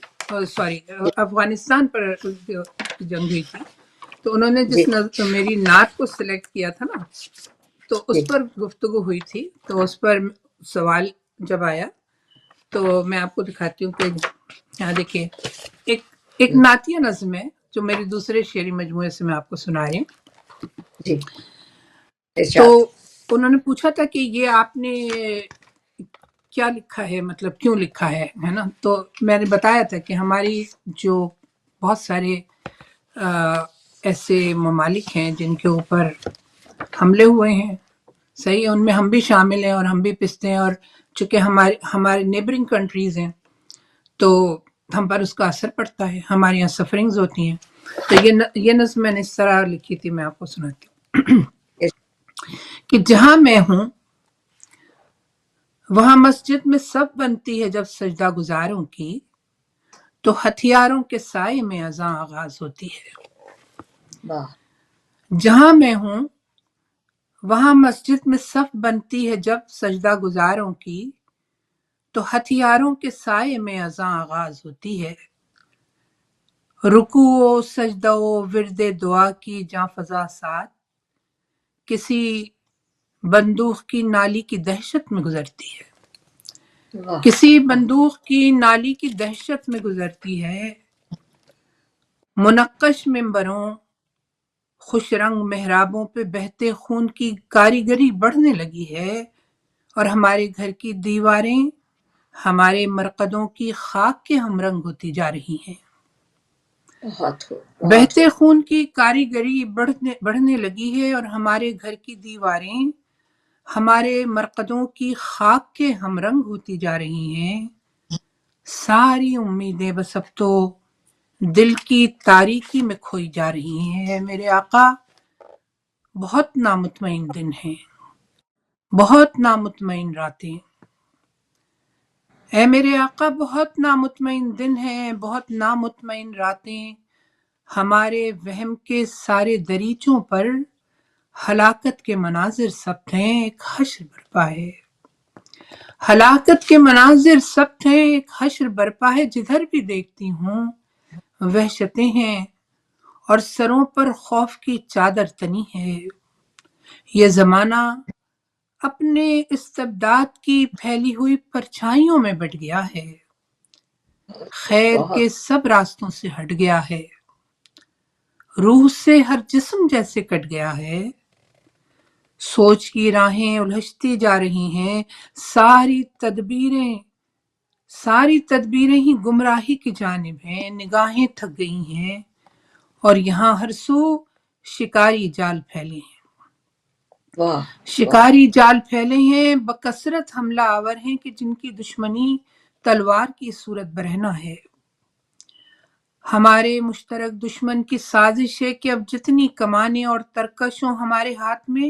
سوری افغانستان پر جنگ ہوئی تھی، تو انہوں نے جی. جس میری نعت کو سلیکٹ کیا تھا نا، تو جی. اس پر گفتگو ہوئی تھی. تو اس پر سوال جب آیا تو میں آپ کو دکھاتی ہوں کہ یہاں دیکھیے ایک نعتیہ نظم ہے جو میرے دوسرے شعری مجموعے سے میں آپ کو سنا رہی ہوں. جی. تو ارشاد. انہوں نے پوچھا تھا کہ یہ آپ نے کیا لکھا ہے، مطلب کیوں لکھا ہے نا. تو میں نے بتایا تھا کہ ہماری جو بہت سارے ایسے ممالک ہیں جن کے اوپر حملے ہوئے ہیں، صحیح ہے، ان میں ہم بھی شامل ہیں اور ہم بھی پستے ہیں، اور چونکہ ہمارے نیبرنگ کنٹریز ہیں تو ہم پر اس کا اثر پڑتا ہے، ہمارے یہاں سفرنگز ہوتی ہیں. تو یہ نظم میں نے اس طرح لکھی تھی، میں آپ کو سناتی ہوں کہ جہاں میں ہوں وہاں مسجد میں صف بنتی ہے جب سجدہ گزاروں کی، تو ہتھیاروں کے سائے میں اذاں آغاز ہوتی ہے۔ واہ جہاں میں ہوں وہاں مسجد میں صف بنتی ہے جب سجدہ گزاروں کی، تو ہتھیاروں کے سائے میں اذاں آغاز ہوتی ہے۔ رکوع و سجدہ و ورد دعا کی جاں فضا ساتھ، کسی بندوق کی نالی کی دہشت میں گزرتی ہے۔ واہ کسی بندوق کی نالی کی دہشت میں گزرتی ہے۔ منقش ممبروں، خوش رنگ محرابوں پہ بہتے خون کی کاریگری بڑھنے لگی ہے، اور ہمارے گھر کی دیواریں ہمارے مرقدوں کی خاک کے ہم رنگ ہوتی جا رہی ہیں۔ بہت خوب بہتے خون کی کاریگری بڑھنے لگی ہے، اور ہمارے گھر کی دیواریں ہمارے مرقدوں کی خاک کے ہم رنگ ہوتی جا رہی ہیں۔ ساری امیدیں بس اب تو دل کی تاریکی میں کھوئی جا رہی ہیں۔ میرے آقا بہت نامطمئن دن ہیں، بہت نامطمئن راتیں۔ اے میرے آقا بہت نامطمئن دن ہیں، بہت نامطمئن راتیں، ہمارے وہم کے سارے دریچوں پر ہلاکت کے مناظر ثبت ہیں، ایک حشر برپا ہے۔ ہلاکت کے مناظر ثبت ہیں، ایک حشر برپا ہے، جدھر بھی دیکھتی ہوں وحشتیں ہیں، اور سروں پر خوف کی چادر تنی ہے۔ یہ زمانہ اپنے استبداد کی پھیلی ہوئی پرچھائیوں میں بٹ گیا ہے، خیر کے سب راستوں سے ہٹ گیا ہے، روح سے ہر جسم جیسے کٹ گیا ہے، سوچ کی راہیں الجھتی جا رہی ہیں، ساری تدبیریں ہی گمراہی کی جانب ہیں، نگاہیں تھک گئی ہیں، اور یہاں ہر سو شکاری جال پھیلے ہیں۔ شکاری جال پھیلے ہیں، بکثرت حملہ آور ہیں کہ جن کی دشمنی تلوار کی صورت برہنہ ہے۔ ہمارے مشترک دشمن کی سازش ہے کہ اب جتنی کمانیں اور ترکشوں ہمارے ہاتھ میں،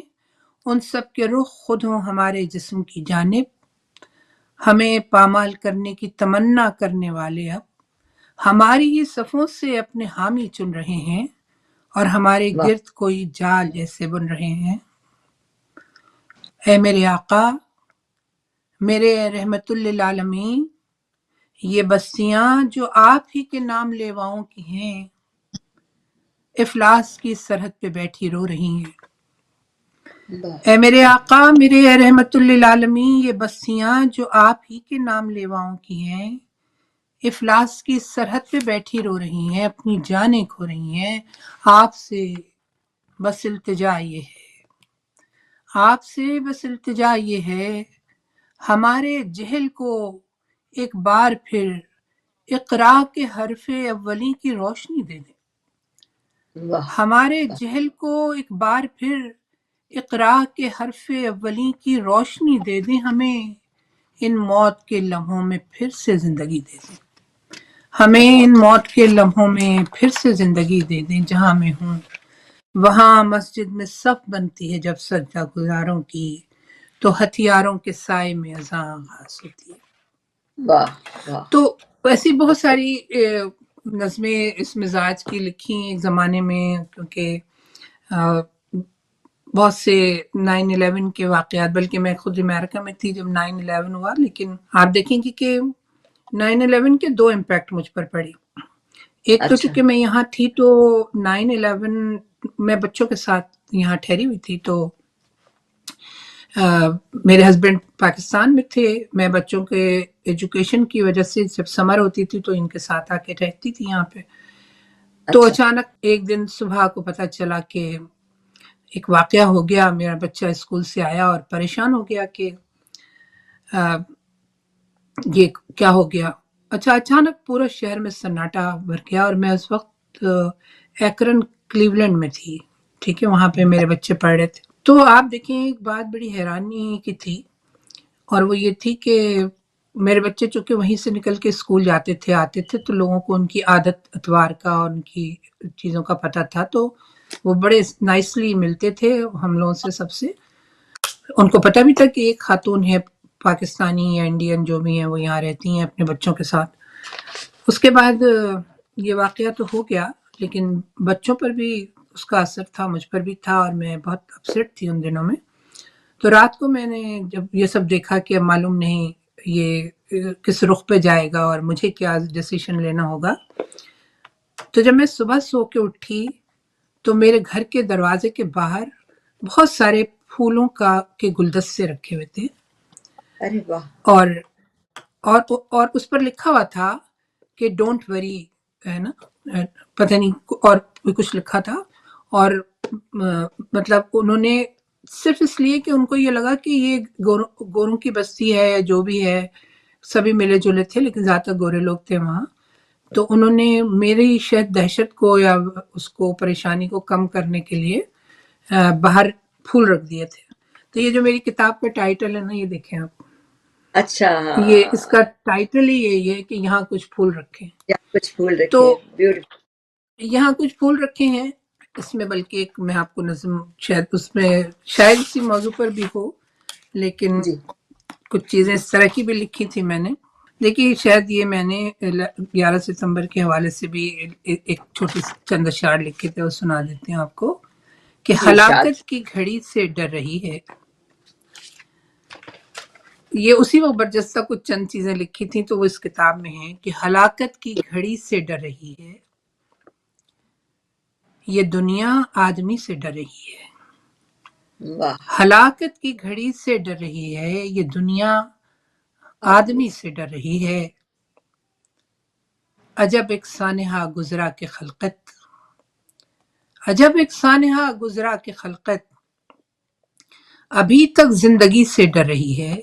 ان سب کے رخ خود ہوں ہمارے جسم کی جانب۔ ہمیں پامال کرنے کی تمنا کرنے والے اب ہماری ہی صفوں سے اپنے حامی چن رہے ہیں، اور ہمارے گرد کوئی جال جیسے بن رہے ہیں۔ اے میرے آقا، میرے رحمت للعالمین، یہ بستیاں جو آپ ہی کے نام لیواؤں کی ہیں، افلاس کی سرحد پہ بیٹھی رو رہی ہیں۔ اے میرے آقا، میرے رحمت للعالمین، یہ بستیاں جو آپ ہی کے نام لیواؤں کی ہیں، افلاس کی سرحد پہ بیٹھی رو رہی ہیں، اپنی جانیں کھو رہی ہیں۔ آپ سے بس التجا یہ ہے، آپ سے بس التجا یہ ہے، ہمارے جہل کو ایک بار پھر اقرا کے حرف اولی کی روشنی دے دیں۔ ہمارے جہل کو ایک بار پھر اقرا کے حرف اولی کی روشنی دے دیں، ہمیں ان موت کے لمحوں میں پھر سے زندگی دے دیں، ہمیں ان موت کے لمحوں میں پھر سے زندگی دے دیں۔ جہاں میں ہوں وہاں مسجد میں صف بنتی ہے جب سجدہ گزاروں کی، تو ہتھیاروں کے سائے میں اذاں آغاز ہوتی ہے۔ تو ایسی بہت ساری نظمیں اس مزاج کی لکھی ایک زمانے میں، کیونکہ بہت سے 9/11 کے واقعات، بلکہ میں خود امریکہ میں تھی جب 9/11 ہوا، لیکن آپ دیکھیں گے کہ 9/11 کے دو امپیکٹ مجھ پر پڑے۔ ایک تو چونکہ میں یہاں تھی تو 9/11 میں بچوں کے ساتھ یہاں ٹھہری ہوئی تھی، تو میرے ہسبینڈ پاکستان میں تھے، میں بچوں کے ایجوکیشن کی وجہ سے جب سمر ہوتی تھی تو ان کے ساتھ آ کے رہتی تھی یہاں پہ۔ تو اچانک ایک دن صبح کو پتہ چلا کہ ایک واقعہ ہو گیا، میرا بچہ اسکول سے آیا اور پریشان ہو گیا کہ یہ کیا ہو گیا۔ اچھا، اچانک پورا شہر میں سناٹا بھر گیا، اور میں اس وقت ایکرن کلیولینڈ میں تھی، ٹھیک ہے، وہاں پہ میرے بچے پڑھ رہے تھے۔ تو آپ دیکھیں ایک بات بڑی حیرانی کی تھی، اور وہ یہ تھی کہ میرے بچے چونکہ وہیں سے نکل کے اسکول جاتے تھے آتے تھے، تو لوگوں کو ان کی عادت اتوار کا اور ان کی چیزوں کا پتہ تھا، تو وہ بڑے نائسلی ملتے تھے ہم لوگوں سے، سب سے۔ ان کو پتہ بھی تھا کہ ایک خاتون ہے پاکستانی یا انڈین جو بھی ہیں وہ یہاں رہتی ہیں اپنے بچوں کے ساتھ. اس کے بعد یہ واقعہ تو ہو گیا، لیکن بچوں پر بھی اس کا اثر تھا، مجھ پر بھی تھا، اور میں بہت اپسیٹ تھی ان دنوں میں. تو رات کو میں نے جب یہ سب دیکھا کہ اب معلوم نہیں یہ کس رخ پہ جائے گا اور مجھے کیا ڈیسیشن لینا ہوگا، تو جب میں صبح سو کے اٹھی تو میرے گھر کے دروازے کے باہر بہت سارے پھولوں کے گلدستے رکھے ہوئے تھے، ارے واہ. اور اور اس پر لکھا ہوا تھا کہ ڈونٹ وری، ہے نا، پتہ نہیں اور بھی کچھ لکھا تھا. اور مطلب انہوں نے صرف اس لیے کہ ان کو یہ لگا کہ یہ گوروں کی بستی ہے یا جو بھی ہے، سبھی ملے جلے تھے لیکن زیادہ تر گورے لوگ تھے وہاں، تو انہوں نے میری شاید دہشت کو یا اس کو پریشانی کو کم کرنے کے لیے باہر پھول رکھ دیے تھے. تو یہ جو میری کتاب کا ٹائٹل ہے نا، یہ دیکھیں آپ، اچھا، یہ اس کا ٹائٹل ہی یہی ہے کہ یہاں کچھ پھول رکھے. یہاں کچھ پھول تو رکھے. بیوٹیفل. یہاں کچھ پھول رکھے ہیں، اس میں بلکہ ایک میں آپ کو نظم شاید اس میں شاید اسی موضوع پر بھی ہو، لیکن جی. کچھ چیزیں اس طرح کی بھی لکھی تھی میں نے. دیکھیے شاید یہ میں نے 11 ستمبر کے حوالے سے بھی ایک چھوٹی چند اشعار لکھے تھے، وہ سنا دیتے ہیں آپ کو کہ جی ارشاد. ہلاکت کی گھڑی سے ڈر رہی ہے. یہ اسی وقت برجستہ کچھ چند چیزیں لکھی تھیں تو وہ اس کتاب میں ہیں کہ ہلاکت کی گھڑی سے ڈر رہی ہے، یہ دنیا آدمی سے ڈر رہی ہے. واہ. ہلاکت کی گھڑی سے ڈر رہی ہے، یہ دنیا آدمی سے ڈر رہی ہے. عجب ایک سانحہ گزرا کہ خلقت، عجب ایک سانحہ گزرا کہ خلقت، ابھی تک زندگی سے ڈر رہی ہے،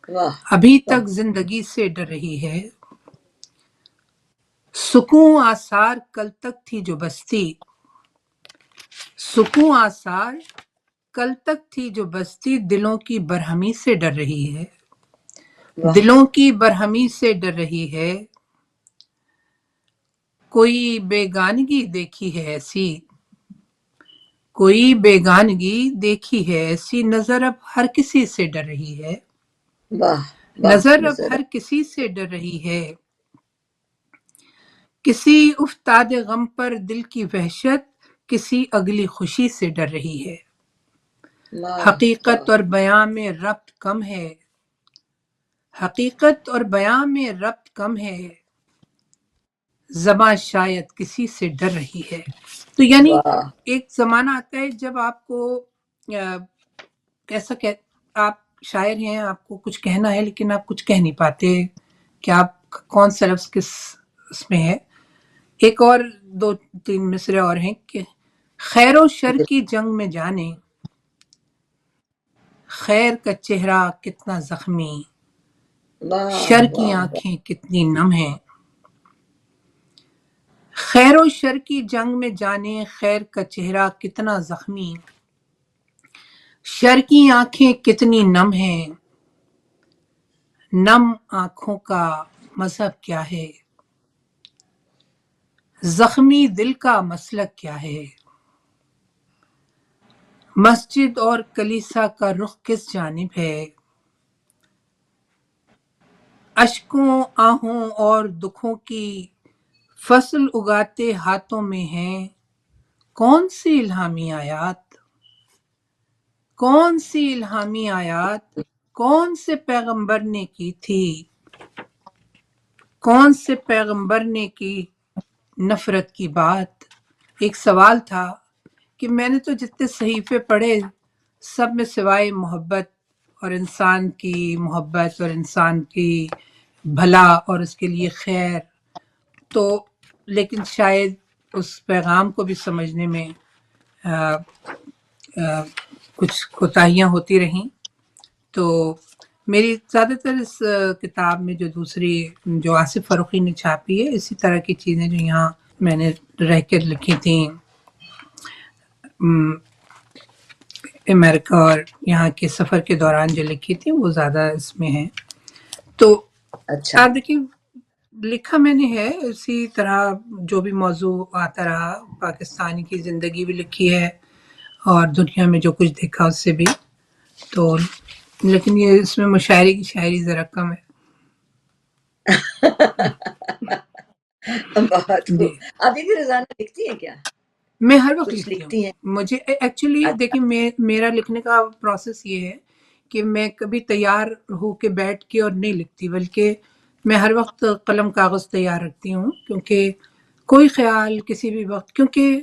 واہ. ابھی تک زندگی سے ڈر رہی ہے. سکون آثار کل تک تھی جو بستی، سکون آثار کل تک تھی جو بستی، دلوں کی برہمی سے ڈر رہی ہے، واہ. دلوں کی برہمی سے ڈر رہی ہے. کوئی بیگانگی دیکھی ہے ایسی، کوئی بیگانگی دیکھی ہے ایسی، نظر اب ہر کسی سے ڈر رہی ہے، واہ. واہ. نظر اب نظر. ہر کسی سے ڈر رہی ہے. کسی افتاد غم پر دل کی وحشت، کسی اگلی خوشی سے ڈر رہی ہے. واہ. حقیقت اور بیاں میں ربط کم ہے، حقیقت اور بیاں میں ربط کم ہے، زباں شاید کسی سے ڈر رہی ہے. تو یعنی واہ. ایک زمانہ آتا ہے جب آپ کو ایسا کہ آپ شاعر ہیں، آپ کو کچھ کہنا ہے لیکن آپ کچھ کہہ نہیں پاتے کہ آپ کون سا لفظ کس اس میں ہے. ایک اور دو تین مصرے اور ہیں کہ خیر و شر کی جنگ میں جانے، خیر کا چہرہ کتنا زخمی، واہ. شر کی واہ. آنکھیں کتنی نم ہیں. خیر و شر کی جنگ میں جانے، خیر کا چہرہ کتنا زخمی، شر کی آنکھیں کتنی نم ہیں. نم آنکھوں کا مذہب کیا ہے، زخمی دل کا مسلک کیا ہے. مسجد اور کلیسا کا رخ کس جانب ہے، اشکوں آہوں اور دکھوں کی فصل اگاتے ہاتھوں میں ہیں. کون سی الہامی آیات، کون سی الہامی آیات، کون سے پیغمبر نے کی تھی، کون سے پیغمبر نے کی نفرت کی بات. ایک سوال تھا کہ میں نے تو جتنے صحیفے پڑھے سب میں سوائے محبت اور انسان کی محبت اور انسان کی بھلا اور اس کے لیے خیر، تو لیکن شاید اس پیغام کو بھی سمجھنے میں کچھ کوتاہیاں ہوتی رہیں. تو میری زیادہ تر اس کتاب میں جو دوسری جو آصف فروخی نے چھاپی ہے، اسی طرح کی چیزیں جو یہاں میں نے رہ کر لکھی تھیں امریکہ اور یہاں کے سفر کے دوران جو لکھی تھی وہ زیادہ اس میں ہیں. تو اچھا. آپ دیکھیں لکھا میں نے ہے اسی طرح جو بھی موضوع آتا رہا، پاکستانی کی زندگی بھی لکھی ہے اور دنیا میں جو کچھ دیکھا اس سے بھی. تو لیکن یہ اس میں مشاعرے کی شاعری ذرا کم ہے. بہت جی خوب. ابھی بھی روزانہ لکھتی ہیں کیا؟ میں ہر وقت کچھ لکھتی ہوں. لکھتی ہیں؟ مجھے ایکچولی اچھا. دیکھیں میرا لکھنے کا پروسیس یہ ہے کہ میں کبھی تیار ہو کے بیٹھ کے اور نہیں لکھتی، بلکہ میں ہر وقت قلم کاغذ تیار رکھتی ہوں، کیونکہ کوئی خیال کسی بھی وقت، کیونکہ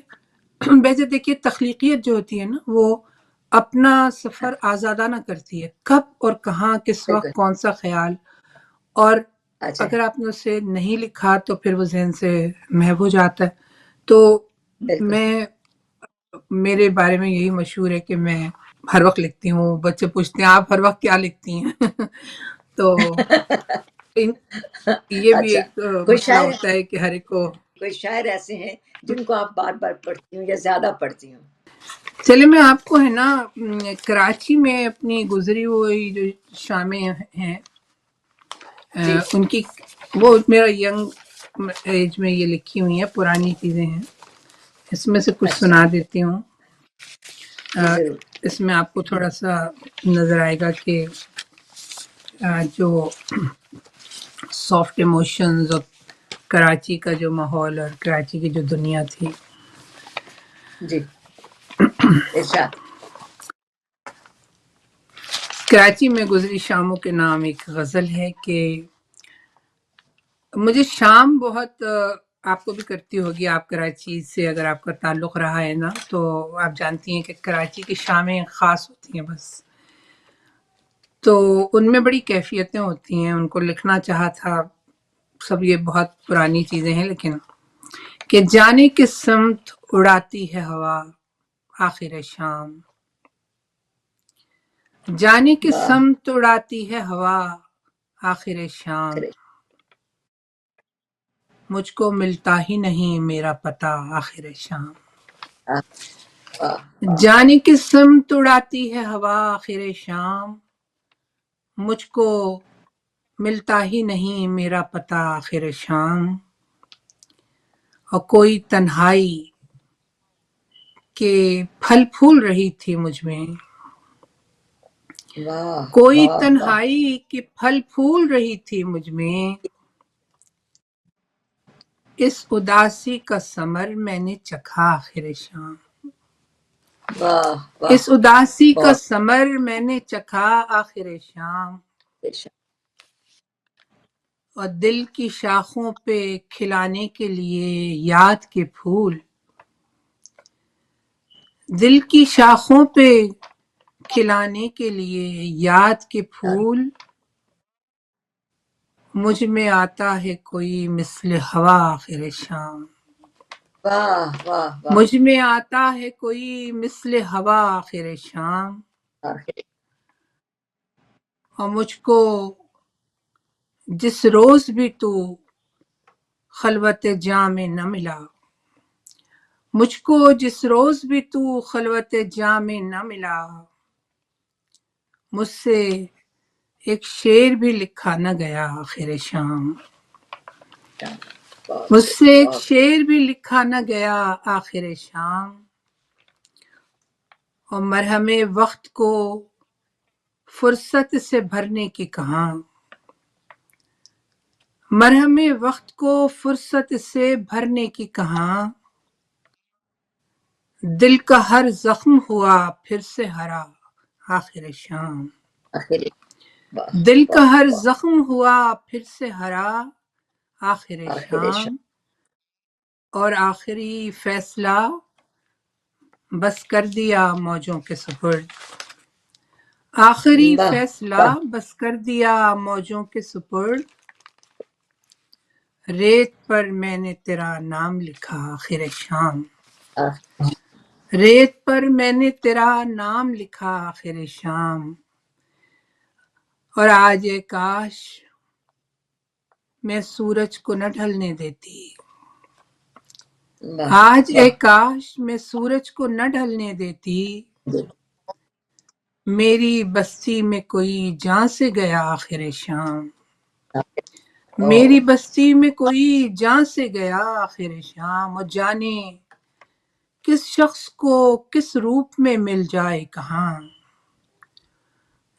ویسے دیکھیے تخلیقیت جو ہوتی ہے نا وہ اپنا سفر آزادانہ کرتی ہے، کب اور کہاں کس بالکل. وقت کون سا خیال. اور اچھا. اگر آپ نے اسے نہیں لکھا تو پھر وہ ذہن سے محو ہو جاتا ہے. تو بالکل. میرے بارے میں یہی مشہور ہے کہ میں ہر وقت لکھتی ہوں. بچے پوچھتے ہیں آپ ہر وقت کیا لکھتی ہیں؟ تو یہ بھی اچھا. ایک کوئی مسئلہ شاعر ہوتا ہے کہ ہر ایک کو. کوئی شاعر ایسے ہیں جن کو آپ بار بار پڑھتی ہوں یا زیادہ پڑھتی ہوں؟ چلے میں آپ کو ہے نا کراچی میں اپنی گزری ہوئی جو شامیں ہیں جی. ان کی، وہ میرا ینگ ایج میں یہ لکھی ہوئی ہیں، پرانی چیزیں ہیں. اس میں سے کچھ اچھا. سنا دیتی ہوں. جی ضرور. اس میں آپ کو تھوڑا سا نظر آئے گا کہ جو سافٹ ایموشنز اور کراچی کا جو ماحول اور کراچی کی جو دنیا تھی. جی ارشاد. کراچی میں گزری شاموں کے نام ایک غزل ہے کہ مجھے شام بہت آپ کو بھی کرتی ہوگی، آپ کراچی سے اگر آپ کا تعلق رہا ہے نا تو آپ جانتی ہیں کہ کراچی کی شامیں خاص ہوتی ہیں. بس تو ان میں بڑی کیفیتیں ہوتی ہیں، ان کو لکھنا چاہا تھا. سب یہ بہت پرانی چیزیں ہیں، لیکن کہ جانے کس سمت اڑاتی ہے ہوا آخر شام، جانے کس واہ. سمت اڑاتی ہے ہوا آخر شام، آخر. مجھ کو ملتا ہی نہیں میرا پتہ آخر شام، واہ واہ. جانے کس سمت اڑاتی ہے ہوا آخر شام، مجھ کو ملتا ہی نہیں میرا پتہ آخر شام، اور کوئی تنہائی کہ پھل پھول رہی تھی مجھ میں، واہ کوئی واہ واہ. تنہائی کہ پھل پھول رہی تھی مجھ میں، اس اداسی کا ثمر میں نے چکھا آخر شام، واہ واہ. اس اداسی کا بہت ثمر میں نے چکھا آخر شام، اچھا. اور دل کی شاخوں پہ کھلانے کے لیے یاد کے پھول، دل کی شاخوں پہ کھلانے کے لیے یاد کے پھول، مجھ میں آتا ہے کوئی مثل ہوا آخر شام، واہ واہ واہ. مجھ میں آتا ہے کوئی مثل ہوا آخر شام، آخر. اور مجھ کو جس روز بھی تو خلوت جاں میں نہ ملا، مجھ کو جس روز بھی تو خلوت جاں میں نہ ملا، مجھ سے ایک شعر بھی لکھا نہ گیا آخر شام، بہت مجھ خوب. سے ایک بہت. شعر بھی لکھا نہ گیا آخر شام، اور مرہم وقت کو فرصت سے بھرنے کی کہاں، مرہم وقت کو فرصت سے بھرنے کی کہاں، دل کا ہر زخم ہوا پھر سے ہرا آخر شام، آخر. واہ دل کا واہ ہر واہ. زخم ہوا پھر سے ہرا آخر آخر شام، اور آخری فیصلہ بس کر دیا موجوں کے سپرد، آخری واہ فیصلہ واہ. بس کر دیا موجوں کے سپرد، ریت پر میں نے تیرا نام لکھا آخر شام، آخر. ریت پر میں نے تیرا نام لکھا آخر شام، اور آج اے کاش میں سورج کو نہ ڈھلنے دیتی، واہ آج اے واہ. کاش میں سورج کو نہ ڈھلنے دیتی، میری بستی میں کوئی جاں سے گیا آخر شام، میری اوہ. بستی میں کوئی جاں سے گیا آخر شام، اور جانے کس شخص کو کس روپ میں مل جائے کہاں،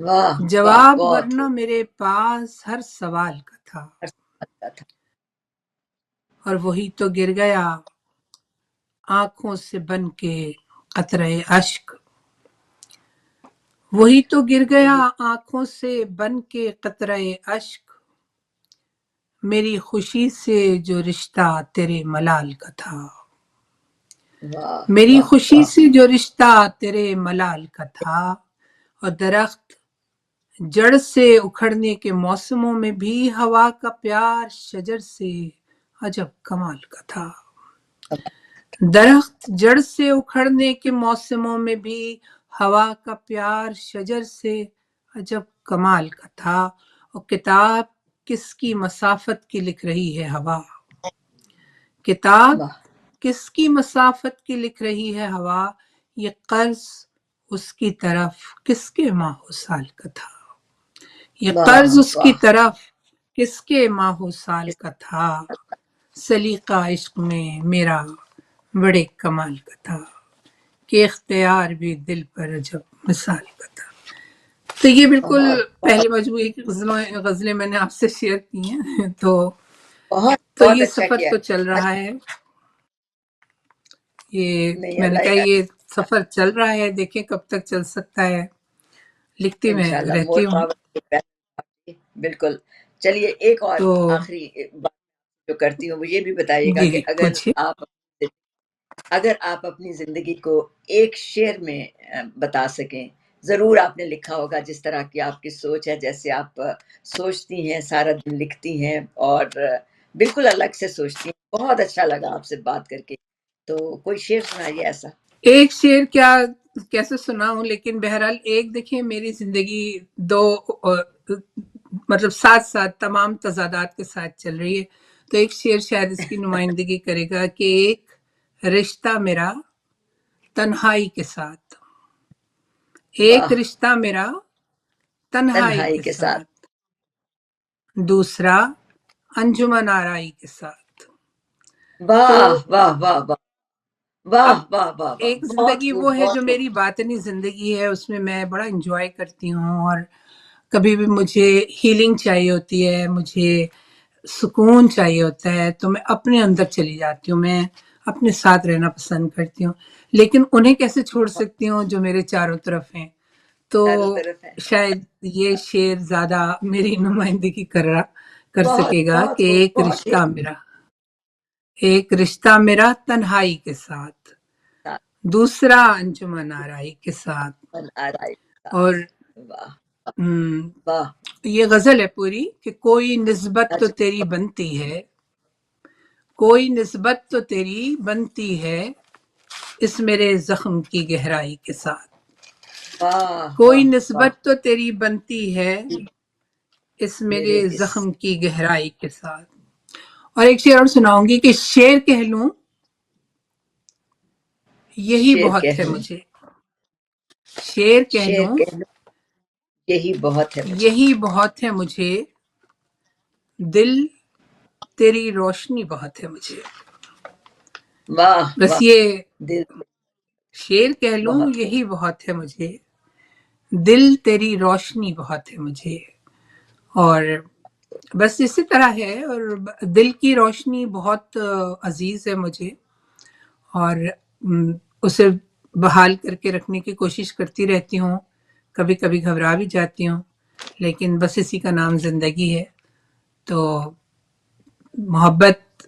واہ واہ، جواب بہت ورنہ خوب، میرے پاس ہر سوال کا تھا، ہر سوال کا تھا، اور وہی تو گر گیا آنکھوں سے بن کے قطرے اشک، وہی تو گر گیا وہی، آنکھوں سے بن کے قطرے اشک، میری خوشی سے جو رشتہ تیرے ملال کا تھا، واہ میری واہ خوشی واہ، سے جو رشتہ تیرے ملال کا تھا، اور درخت جڑ سے اکھڑنے کے موسموں میں بھی ہوا کا پیار شجر سے عجب کمال کا تھا، درخت جڑ سے اکھڑنے کے موسموں میں بھی ہوا کا پیار شجر سے عجب کمال کا تھا، اور کتاب کس کی مسافت کی لکھ رہی ہے ہوا، کتاب واہ کس کی مسافت کی لکھ رہی ہے ہوا، یہ قرض اس کی طرف کس کے ماہ و سال کا تھا، یہ واہ قرض اس کی واہ، طرف کس کے ماہ و سال کا تھا، سلیقہ عشق میں میرا بڑے کمال کا تھا، کہ اختیار بھی دل پر عجب مثال کا تھا۔ تو یہ بالکل بہت پہلی بہت مجموعے کی غزلیں میں نے آپ سے شیئر کی ہیں، بہت تو بہت یہ اچھا سفر کیا، تو چل رہا ہے، یہ نہیں میں نے کہا اللہ یہ سفر چل رہا ہے، دیکھیں کب تک چل سکتا ہے، لکھتی میں انشاءاللہ مور رہتی ہوں، پاور، بالکل۔ چلیے ایک اور تو آخری بات جو کرتی ہوں وہ یہ بھی بتائیے گا جی کہ جی پوچھیے۔ اگر آپ اپنی زندگی کو ایک شعر میں بتا سکیں، ضرور آپ نے لکھا ہوگا جس طرح کی آپ کی سوچ ہے، جیسے آپ سوچتی ہیں سارا دن لکھتی ہیں، اور بالکل الگ سے سوچتی ہیں، بہت اچھا لگا آپ سے بات کر کے، تو کوئی شعر سنائیے ایسا۔ ایک شعر کیا کیسے سناؤں، لیکن بہرحال ایک دیکھیں میری زندگی دو مطلب ساتھ ساتھ تمام تضادات کے ساتھ چل رہی ہے، تو ایک شعر شاید اس کی نمائندگی کرے گا کہ ایک رشتہ میرا تنہائی کے ساتھ، ایک واہ، رشتہ میرا تنہائی تنہائی کے کے ساتھ، ساتھ، دوسرا انجمن آرائی کے ساتھ، تو واہ واہ واہ واہ اب واہ واہ واہ واہ، ایک بہت زندگی خوب وہ ہے بہت جو خوب، میری باطنی زندگی ہے، اس میں میں بڑا انجوائے کرتی ہوں، اور کبھی بھی مجھے ہیلنگ چاہیے ہوتی ہے، مجھے سکون چاہیے ہوتا ہے، تو میں اپنے اندر چلی جاتی ہوں، میں اپنے ساتھ رہنا پسند کرتی ہوں، لیکن انہیں کیسے چھوڑ بہت سکتی ہوں جو میرے چاروں طرف ہیں، تو چاروں طرف ہے، شاید یہ شعر زیادہ میری نمائندگی کر بہت سکے گا بہت کہ خوب، ایک بہت ہی رشتہ میرا، ایک رشتہ میرا تنہائی کے ساتھ، اچھا، دوسرا انجمن آرائی کے ساتھ، آرائی کے اور ساتھ، واہ واہ، یہ غزل ہے پوری کہ کوئی نسبت تو تیری اچھا، بنتی ہے، کوئی نسبت تو تیری بنتی ہے اس میرے زخم کی گہرائی کے ساتھ، واہ کوئی واہ واہ، نسبت تو تیری بنتی ہے اس میرے میرے اس زخم کی گہرائی کے ساتھ، اور ایک شعر اور سناؤں گی کہ شعر کہہ لوں یہی شعر بہت کہہ ہے لوں، مجھے، شعر کہہ شعر لوں کہہ لوں یہی بہت ہے مجھے، یہی بہت ہے مجھے، دل تیری روشنی بہت ہے مجھے، واہ بس واہ، یہ دل شعر کہہ لوں بہت ہے، یہی بہت ہے مجھے، دل تیری روشنی بہت ہے مجھے، اور بس اسی طرح ہے، اور دل کی روشنی بہت عزیز ہے مجھے، اور اسے بحال کر کے رکھنے کی کوشش کرتی رہتی ہوں، کبھی کبھی گھبرا بھی جاتی ہوں، لیکن بس اسی کا نام زندگی ہے، تو محبت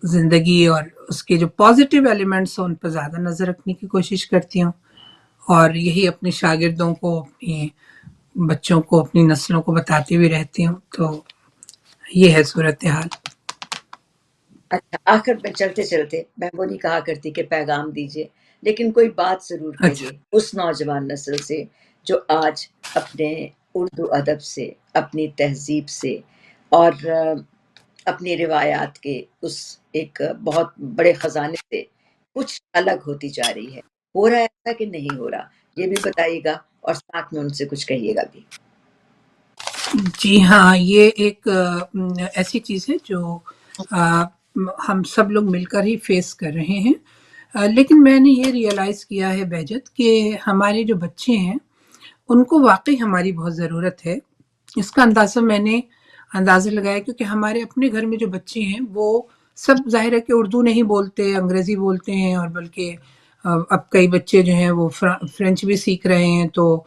زندگی اور اس کے جو پازیٹیو ایلیمنٹس ہیں ان پر زیادہ نظر رکھنے کی کوشش کرتی ہوں، اور یہی اپنے شاگردوں کو، اپنی بچوں کو، اپنی نسلوں کو بتاتی بھی رہتی ہوں، تو یہ ہے صورتحال۔ اچھا آخر میں چلتے چلتے میں وہ نہیں کہا کرتی کہ پیغام دیجیے، لیکن کوئی بات ضرور اچھا، کہیے اس نوجوان نسل سے جو آج اپنے اردو ادب سے، اپنی تہذیب سے، اور اپنی روایات کے اس ایک بہت بڑے خزانے سے کچھ الگ ہوتی جا رہی ہے، ہو رہا ہے ایسا کہ نہیں ہو رہا، یہ بھی بتائیے گا، اور ساتھ میں ان سے کچھ کہیے گا بھی۔ جی ہاں، یہ ایک ایسی چیز ہے جو ہم سب لوگ مل کر ہی فیس کر رہے ہیں، لیکن میں نے یہ ریئلائز کیا ہے بہجت کہ ہمارے جو بچے ہیں ان کو واقعی ہماری بہت ضرورت ہے. اس کا اندازہ میں نے لگایا کیونکہ ہمارے اپنے گھر میں جو بچے ہیں وہ سب ظاہر ہے کہ اردو نہیں بولتے، انگریزی بولتے ہیں، اور بلکہ اب کئی بچے جو ہیں وہ فرینچ بھی سیکھ رہے ہیں، تو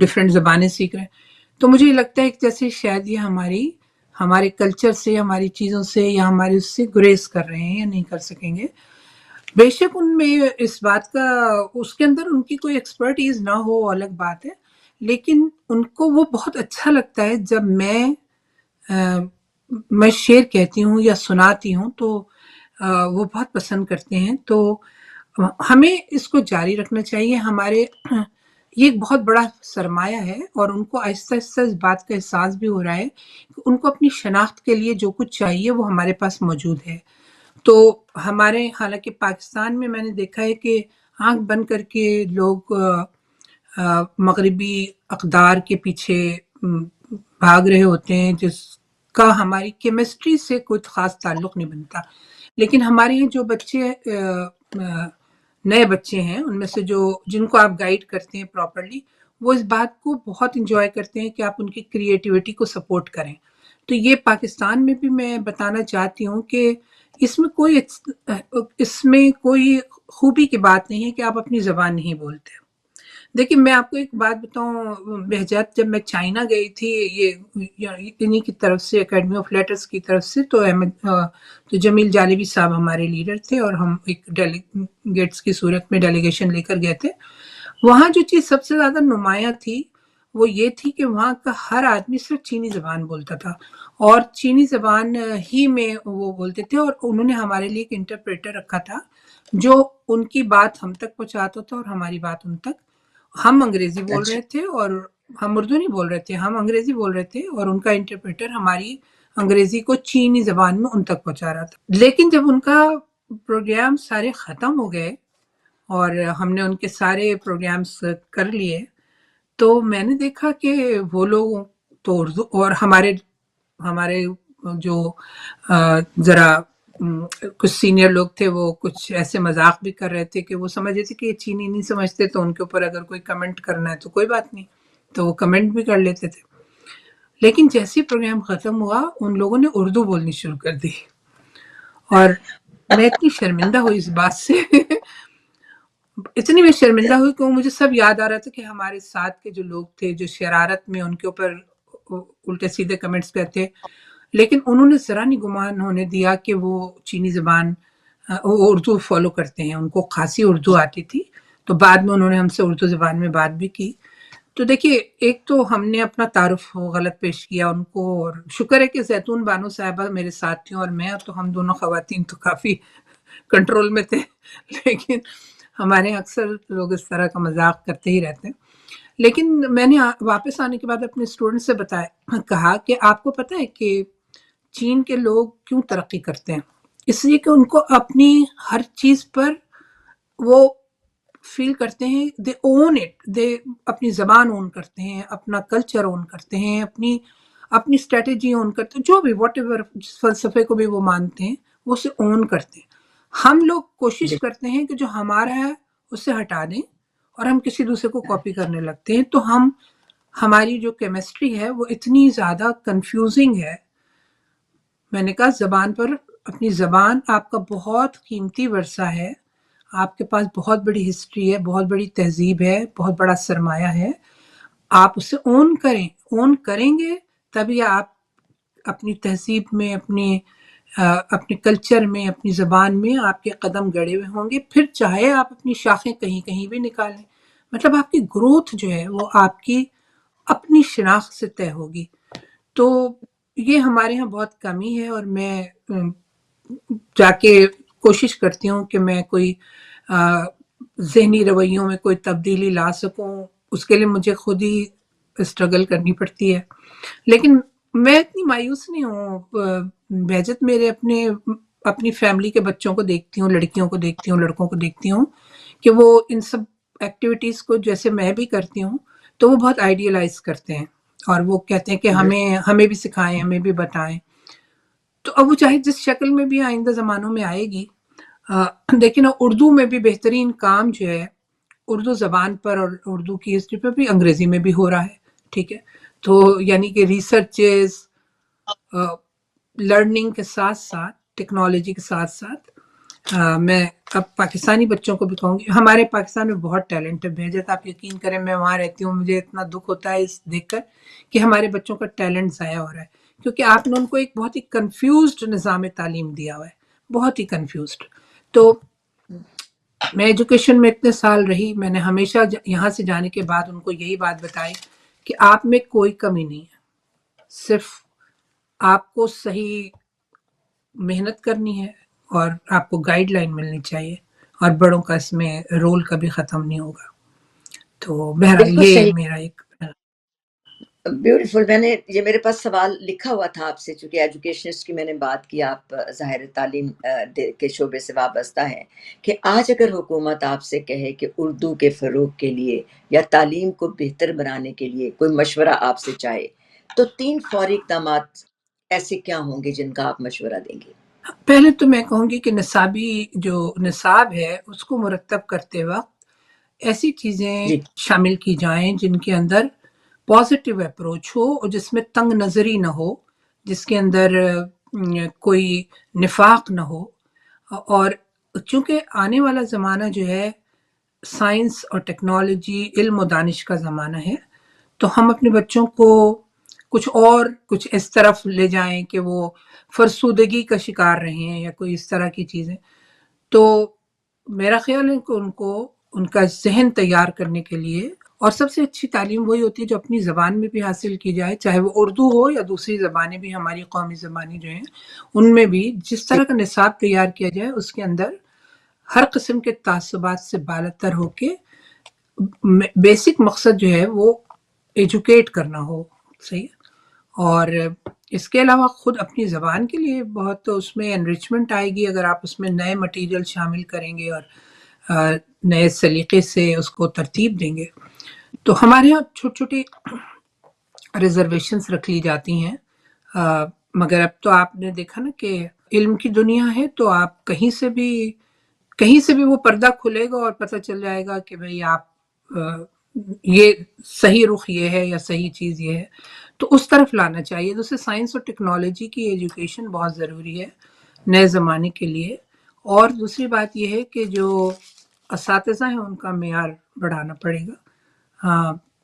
ڈفرینٹ زبانیں سیکھ رہے ہیں. تو مجھے یہ لگتا ہے کہ جیسے شاید یہ ہمارے کلچر سے، ہماری چیزوں سے، یا ہمارے اس سے گریز کر رہے ہیں یا نہیں کر سکیں گے. بے شک ان میں اس بات کا، اس کے اندر ان کی کوئی ایکسپرٹیز نہ ہو الگ بات ہے، لیکن ان کو وہ بہت اچھا لگتا ہے جب میں شعر کہتی ہوں یا سناتی ہوں، تو وہ بہت پسند کرتے ہیں. تو ہمیں اس کو جاری رکھنا چاہیے. یہ ایک بہت بڑا سرمایہ ہے، اور ان کو آہستہ آہستہ اس بات کا احساس بھی ہو رہا ہے کہ ان کو اپنی شناخت کے لیے جو کچھ چاہیے وہ ہمارے پاس موجود ہے. تو ہمارے، حالانکہ پاکستان میں نے دیکھا ہے کہ آنکھ بند کر کے لوگ مغربی اقدار کے پیچھے بھاگ رہے ہوتے ہیں، جس کا ہماری کیمسٹری سے کوئی خاص تعلق نہیں بنتا. لیکن ہمارے یہ جو بچے نئے بچے ہیں، ان میں سے جن کو آپ گائیڈ کرتے ہیں پراپرلی، وہ اس بات کو بہت انجوائے کرتے ہیں کہ آپ ان کی کریٹیوٹی کو سپورٹ کریں. تو یہ پاکستان میں بھی میں بتانا چاہتی ہوں کہ اس میں کوئی خوبی کی بات نہیں ہے کہ آپ اپنی زبان نہیں بولتے. دیکھیں میں آپ کو ایک بات بتاؤں بہجت، جب میں چائنا گئی تھی، یہ انہی کی طرف سے، اکیڈمی آف لیٹرز کی طرف سے، تو جمیل جالبی صاحب ہمارے لیڈر تھے، اور ہم ایک ڈیلیگیٹس کی صورت میں ڈیلیگیشن لے کر گئے تھے. وہاں جو چیز سب سے زیادہ نمایاں تھی وہ یہ تھی کہ وہاں کا ہر آدمی صرف چینی زبان بولتا تھا، اور چینی زبان ہی میں وہ بولتے تھے، اور انہوں نے ہمارے لیے ایک انٹرپریٹر رکھا تھا جو ان کی بات ہم تک پہنچاتا تھا اور ہماری بات ان تک. ہم انگریزی بول اچھا. رہے تھے اور ہم اردو نہیں بول رہے تھے، ہم انگریزی بول رہے تھے، اور ان کا انٹرپریٹر ہماری انگریزی کو چینی زبان میں ان تک پہنچا رہا تھا. لیکن جب ان کا پروگرام سارے ختم ہو گئے اور ہم نے ان کے سارے پروگرامز کر لیے، تو میں نے دیکھا کہ وہ لوگ تو اردو، اور ہمارے جو ذرا کچھ سینئر لوگ تھے وہ کچھ ایسے مذاق بھی کر رہے تھے کہ وہ سمجھ رہے تھے کہ یہ چینی نہیں سمجھتے، تو ان کے اوپر اگر کوئی کمنٹ کرنا ہے تو کوئی بات نہیں، تو وہ کمنٹ بھی کر لیتے تھے. لیکن جیسے پروگرام ختم ہوا ان لوگوں نے اردو بولنی شروع کر دی، اور میں اتنی شرمندہ ہوئی اس بات سے اتنی میں شرمندہ ہوئی کہ مجھے سب یاد آ رہا تھا کہ ہمارے ساتھ کے جو لوگ تھے جو شرارت میں ان کے اوپر الٹے سیدھے کمنٹس کرتے، لیکن انہوں نے ذرا نہیں گمان ہونے دیا کہ وہ چینی زبان، وہ اردو فالو کرتے ہیں، ان کو خاصی اردو آتی تھی. تو بعد میں انہوں نے ہم سے اردو زبان میں بات بھی کی. تو دیکھیے، ایک تو ہم نے اپنا تعارف غلط پیش کیا ان کو، اور شکر ہے کہ زیتون بانو صاحبہ میرے ساتھ تھیں اور میں، تو ہم دونوں خواتین تو کافی کنٹرول میں تھے. لیکن ہمارے اکثر لوگ اس طرح کا مذاق کرتے ہی رہتے ہیں. لیکن میں نے واپس آنے کے بعد اپنے اسٹوڈنٹ سے کہا کہ آپ کو پتہ ہے کہ چین کے لوگ کیوں ترقی کرتے ہیں؟ اس لیے کہ ان کو اپنی ہر چیز پر وہ فیل کرتے ہیں، دے اون اٹ، دے اپنی زبان اون کرتے ہیں، اپنا کلچر اون کرتے ہیں، اپنی اسٹریٹجی اون کرتے ہیں، جو بھی واٹ ایور فلسفے کو بھی وہ مانتے ہیں وہ اسے اون کرتے ہیں. ہم لوگ کوشش کرتے ہیں کہ جو ہمارا ہے اسے ہٹا دیں اور ہم کسی دوسرے کو کاپی کرنے لگتے ہیں. تو ہماری جو کیمسٹری ہے وہ اتنی زیادہ کنفیوزنگ ہے. میں نے کہا زبان پر، اپنی زبان آپ کا بہت قیمتی ورثہ ہے، آپ کے پاس بہت بڑی ہسٹری ہے، بہت بڑی تہذیب ہے، بہت بڑا سرمایہ ہے. آپ اسے اون کریں گے تبھی آپ اپنی تہذیب میں، اپنے کلچر میں، اپنی زبان میں آپ کے قدم گڑے ہوئے ہوں گے. پھر چاہے آپ اپنی شاخیں کہیں کہیں بھی نکالیں، مطلب آپ کی گروتھ جو ہے وہ آپ کی اپنی شناخت سے طے ہوگی. تو یہ ہمارے ہاں بہت کمی ہے، اور میں جا کے کوشش کرتی ہوں کہ میں کوئی ذہنی رویوں میں کوئی تبدیلی لا سکوں. اس کے لیے مجھے خود ہی اسٹرگل کرنی پڑتی ہے. لیکن میں اتنی مایوس نہیں ہوں بہجت. میرے اپنی فیملی کے بچوں کو دیکھتی ہوں، لڑکیوں کو دیکھتی ہوں، لڑکوں کو دیکھتی ہوں کہ وہ ان سب ایکٹیویٹیز کو جیسے میں بھی کرتی ہوں تو وہ بہت آئیڈیلائز کرتے ہیں، اور وہ کہتے ہیں کہ ہمیں بھی سکھائیں، ہمیں بھی بتائیں. تو اب وہ چاہے جس شکل میں بھی آئندہ زمانوں میں آئے گی. دیکھیں نا، اردو میں بھی بہترین کام جو ہے اردو زبان پر اور اردو کی ہسٹری پر بھی انگریزی میں بھی ہو رہا ہے. ٹھیک ہے، تو یعنی کہ ریسرچز لرننگ کے ساتھ ساتھ ٹیکنالوجی کے ساتھ ساتھ میں اب پاکستانی بچوں کو بھی کہوں گی، ہمارے پاکستان میں بہت ٹیلنٹ ہے بہجت، آپ یقین کریں میں وہاں رہتی ہوں، مجھے اتنا دکھ ہوتا ہے اس دیکھ کر کہ ہمارے بچوں کا ٹیلنٹ ضائع ہو رہا ہے، کیونکہ آپ نے ان کو ایک بہت ہی کنفیوزڈ نظام تعلیم دیا ہوا ہے، بہت ہی کنفیوزڈ. تو میں ایجوکیشن میں اتنے سال رہی، میں نے ہمیشہ یہاں سے جانے کے بعد ان کو یہی بات بتائی کہ آپ میں کوئی کمی نہیں ہے، صرف آپ کو صحیح محنت کرنی ہے اور آپ کو گائیڈ لائن ملنی چاہیے، اور بڑوں کا اس میں رول کبھی ختم نہیں ہوگا. تو بہرحال بالکل یہ صحیح. میرا ایک بیوٹیفل. میں نے یہ میرے پاس سوال لکھا ہوا تھا آپ سے، چونکہ ایجوکیشنسٹ کی میں نے بات کی، آپ ظاہر تعلیم کے شعبے سے وابستہ ہیں، کہ آج اگر حکومت آپ سے کہے کہ اردو کے فروغ کے لیے یا تعلیم کو بہتر بنانے کے لیے کوئی مشورہ آپ سے چاہے، تو 3 فوری اقدامات ایسے کیا ہوں گے جن کا آپ مشورہ دیں گے؟ پہلے تو میں کہوں گی کہ نصابی جو نصاب ہے اس کو مرتب کرتے وقت ایسی چیزیں جی. شامل کی جائیں جن کے اندر پازیٹیو اپروچ ہو اور جس میں تنگ نظری نہ ہو، جس کے اندر کوئی نفاق نہ ہو. اور چونکہ آنے والا زمانہ جو ہے سائنس اور ٹیکنالوجی، علم و دانش کا زمانہ ہے، تو ہم اپنے بچوں کو کچھ اس طرف لے جائیں کہ وہ فرسودگی کا شکار رہے ہیں یا کوئی اس طرح کی چیزیں. تو میرا خیال ہے کہ ان کا ذہن تیار کرنے کے لیے، اور سب سے اچھی تعلیم وہی ہوتی ہے جو اپنی زبان میں بھی حاصل کی جائے، چاہے وہ اردو ہو یا دوسری زبانیں بھی، ہماری قومی زبانیں جو ہیں ان میں بھی جس طرح کا نصاب تیار کیا جائے اس کے اندر ہر قسم کے تعصبات سے بالاتر ہو کے بیسک مقصد جو ہے وہ ایجوکیٹ کرنا ہو. صحیح. اور اس کے علاوہ خود اپنی زبان کے لیے بہت اس میں انریچمنٹ آئے گی اگر آپ اس میں نئے مٹیریل شامل کریں گے اور نئے سلیقے سے اس کو ترتیب دیں گے. تو ہمارے یہاں چھوٹی چھوٹی ریزرویشنز رکھ لی جاتی ہیں، مگر اب تو آپ نے دیکھا نا کہ علم کی دنیا ہے، تو آپ کہیں سے بھی وہ پردہ کھلے گا اور پتہ چل جائے گا کہ بھئی آپ یہ صحیح رخ یہ ہے یا صحیح چیز یہ ہے، تو اس طرف لانا چاہیے. دوسرے سائنس اور ٹیکنالوجی کی ایجوکیشن بہت ضروری ہے نئے زمانے کے لیے. اور دوسری بات یہ ہے کہ جو اساتذہ ہیں ان کا معیار بڑھانا پڑے گا.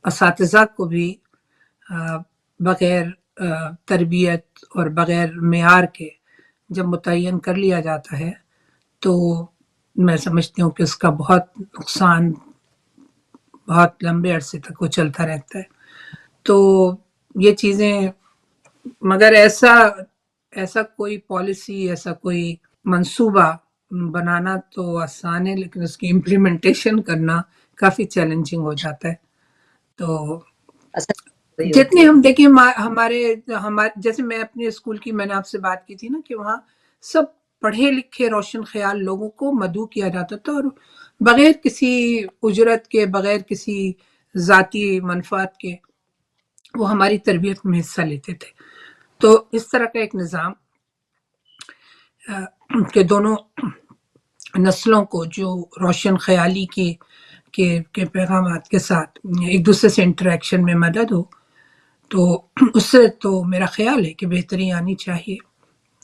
اساتذہ کو بھی بغیر تربیت اور بغیر معیار کے جب متعین کر لیا جاتا ہے تو میں سمجھتی ہوں کہ اس کا بہت نقصان بہت لمبے عرصے تک وہ چلتا رہتا ہے. تو یہ چیزیں، مگر ایسا کوئی پالیسی، ایسا کوئی منصوبہ بنانا تو آسان ہے، لیکن اس کی امپلیمنٹیشن کرنا کافی چیلنجنگ ہو جاتا ہے. تو اصل وہی جتنے ہوتی ہے. ہم دیکھیں ہمارے جیسے میں اپنے اسکول کی، میں نے آپ سے بات کی تھی نا کہ وہاں سب پڑھے لکھے روشن خیال لوگوں کو مدعو کیا جاتا تھا، اور بغیر کسی اجرت کے، بغیر کسی ذاتی منفعت کے وہ ہماری تربیت میں حصہ لیتے تھے. تو اس طرح کا ایک نظام کہ دونوں نسلوں کو جو روشن خیالی کے پیغامات کے ساتھ ایک دوسرے سے انٹریکشن میں مدد ہو، تو اس سے تو میرا خیال ہے کہ بہتری آنی چاہیے.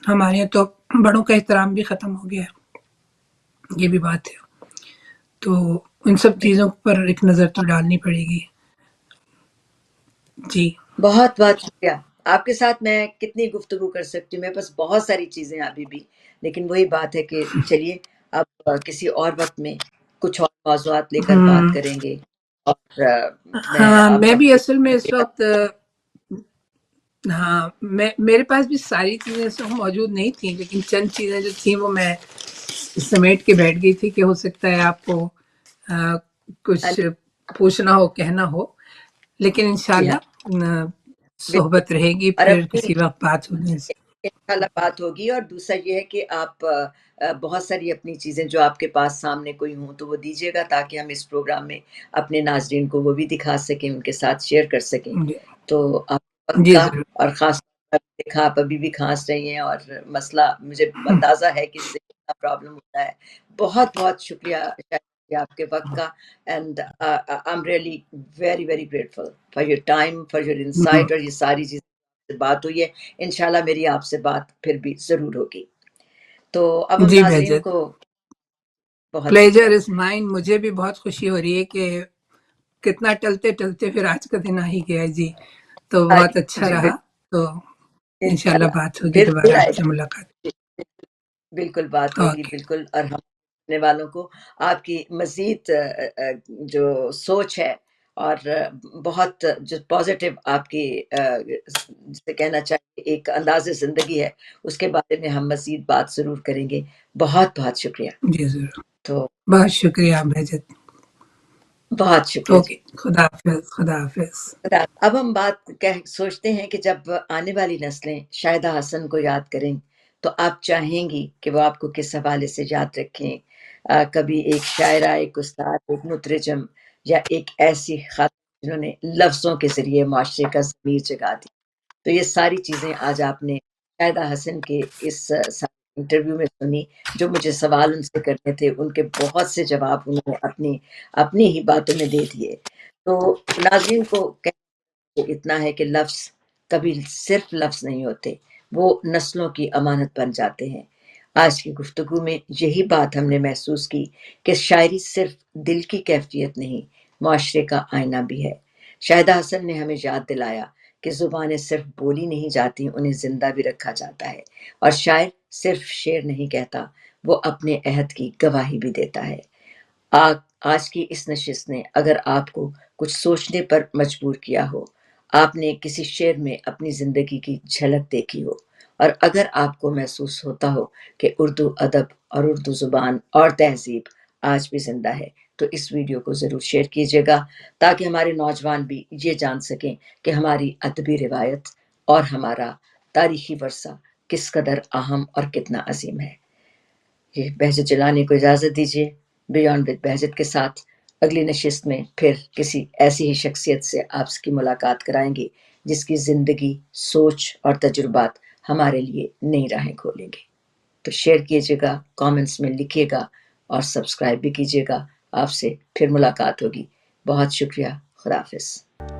ہمارے یہاں تو بڑوں کا احترام بھی ختم ہو گیا ہے، یہ بھی بات ہے. تو ان سب چیزوں پر ایک نظر تو ڈالنی پڑے گی. جی بہت بہت شکریہ. آپ کے ساتھ میں کتنی گفتگو کر سکتی ہوں، میرے پاس بہت ساری چیزیں ابھی بھی، لیکن وہی بات ہے کہ چلیے اب کسی اور وقت میں کچھ اور موضوعات لے کر بات کریں گے. اور ہاں، اب میں بھی اصل میں اس وقت ہاں میرے پاس بھی ساری چیزیں موجود نہیں تھیں، لیکن چند چیزیں جو تھیں وہ میں سمیٹ کے بیٹھ گئی تھی کہ ہو سکتا ہے آپ کو کچھ پوچھنا ہو، کہنا ہو. لیکن جی ہاں، انشاءاللہ بالکل. صحبت رہے گی، اور پھر اپنی کسی وقت بات ہوگی. انشاءاللہ بات ہوگی. اور دوسرا یہ ہے کہ آپ بہت ساری اپنی چیزیں جو آپ کے پاس سامنے کوئی ہوں تو وہ دیجیے گا، تاکہ ہم اس پروگرام میں اپنے ناظرین کو وہ بھی دکھا سکیں، ان کے ساتھ شیئر کر سکیں. تو آپ وقت جی کا، ضرور. اور خاص طور پر دیکھا آپ ابھی بھی کھانس رہی ہیں، اور مسئلہ مجھے اندازہ ہے کہ اس سے کتنا پرابلم ہوتا ہے. بہت بہت شکریہ. آپ کے وقت کا. And I am really very very grateful for your time, for your insight, اور یہ ساری چیزیں سے بات ہوئی ہے. انشاءاللہ میری آپ سے بات پھر بھی ضرور ہوگی. تو اب ہم جی ناظرین بہجت، کو بہت پلیجر شکریہ. Is mine. مجھے بھی بہت خوشی ہو رہی ہے کہ کتنا ٹلتے ٹلتے پھر آج کا دن آ ہی گیا جی. تو بہت اچھا جی رہا. تو انشاءاللہ انشاءاللہ بات ہوگی پھر دوبارہ آئے آپ سے گی. ملاقات. بالکل بات ہوگی، اوکے بالکل. اور ہم سننے والوں کو آپ کی مزید جو سوچ ہے اور بہت جو پازیٹیو آپ کی جسے کہنا چاہیے ایک انداز زندگی ہے، اس کے بارے میں ہم مزید بات ضرور کریں گے. بہت بہت شکریہ. جی ضرور. تو بہت شکریہ بہجت. بہت شکریہ جی. اوکے، خدا حافظ. خدا حافظ. اب ہم سوچتے ہیں کہ جب آنے والی نسلیں شاہدہ حسن کو یاد کریں تو آپ چاہیں گی کہ وہ آپ کو کس حوالے سے یاد رکھیں؟ کبھی ایک شاعرہ، ایک استاد، ایک مترجم، یا ایک ایسی خاتون جنہوں نے لفظوں کے ذریعے معاشرے کا ضمیر جگا دی. تو یہ ساری چیزیں آج آپ نے شاہدہ حسن کے اس انٹرویو میں سنی. جو مجھے سوال ان سے کرنے تھے ان کے بہت سے جواب انہوں نے اپنی ہی باتوں میں دے دیے. تو ناظرین کو اتنا ہے کہ لفظ کبھی صرف لفظ نہیں ہوتے، وہ نسلوں کی امانت بن جاتے ہیں. آج کی گفتگو میں یہی بات ہم نے محسوس کی کہ شاعری صرف دل کی کیفیت نہیں، معاشرے کا آئینہ بھی ہے. شاہدہ حسن نے ہمیں یاد دلایا کہ زبانیں صرف بولی نہیں جاتی، انہیں زندہ بھی رکھا جاتا ہے. اور شاعر صرف شعر نہیں کہتا، وہ اپنے عہد کی گواہی بھی دیتا ہے. آج کی اس نشست نے اگر آپ کو کچھ سوچنے پر مجبور کیا ہو، آپ نے کسی شعر میں اپنی زندگی کی جھلک دیکھی ہو، اور اگر آپ کو محسوس ہوتا ہو کہ اردو ادب اور اردو زبان اور تہذیب آج بھی زندہ ہے، تو اس ویڈیو کو ضرور شیئر کیجیے گا تاکہ ہمارے نوجوان بھی یہ جان سکیں کہ ہماری ادبی روایت اور ہمارا تاریخی ورثہ کس قدر اہم اور کتنا عظیم ہے. یہ بہجت جیلانی کو اجازت دیجیے. بیانڈ ود بہجت کے ساتھ اگلی نشست میں پھر کسی ایسی ہی شخصیت سے آپ کی ملاقات کرائیں گے جس کی زندگی، سوچ اور تجربات ہمارے لیے نئی راہیں کھولیں گے. تو شیئر کیجیے گا، کامنٹس میں لکھیے گا اور سبسکرائب بھی کیجیے گا. آپ سے پھر ملاقات ہوگی. بہت شکریہ. خدا حافظ.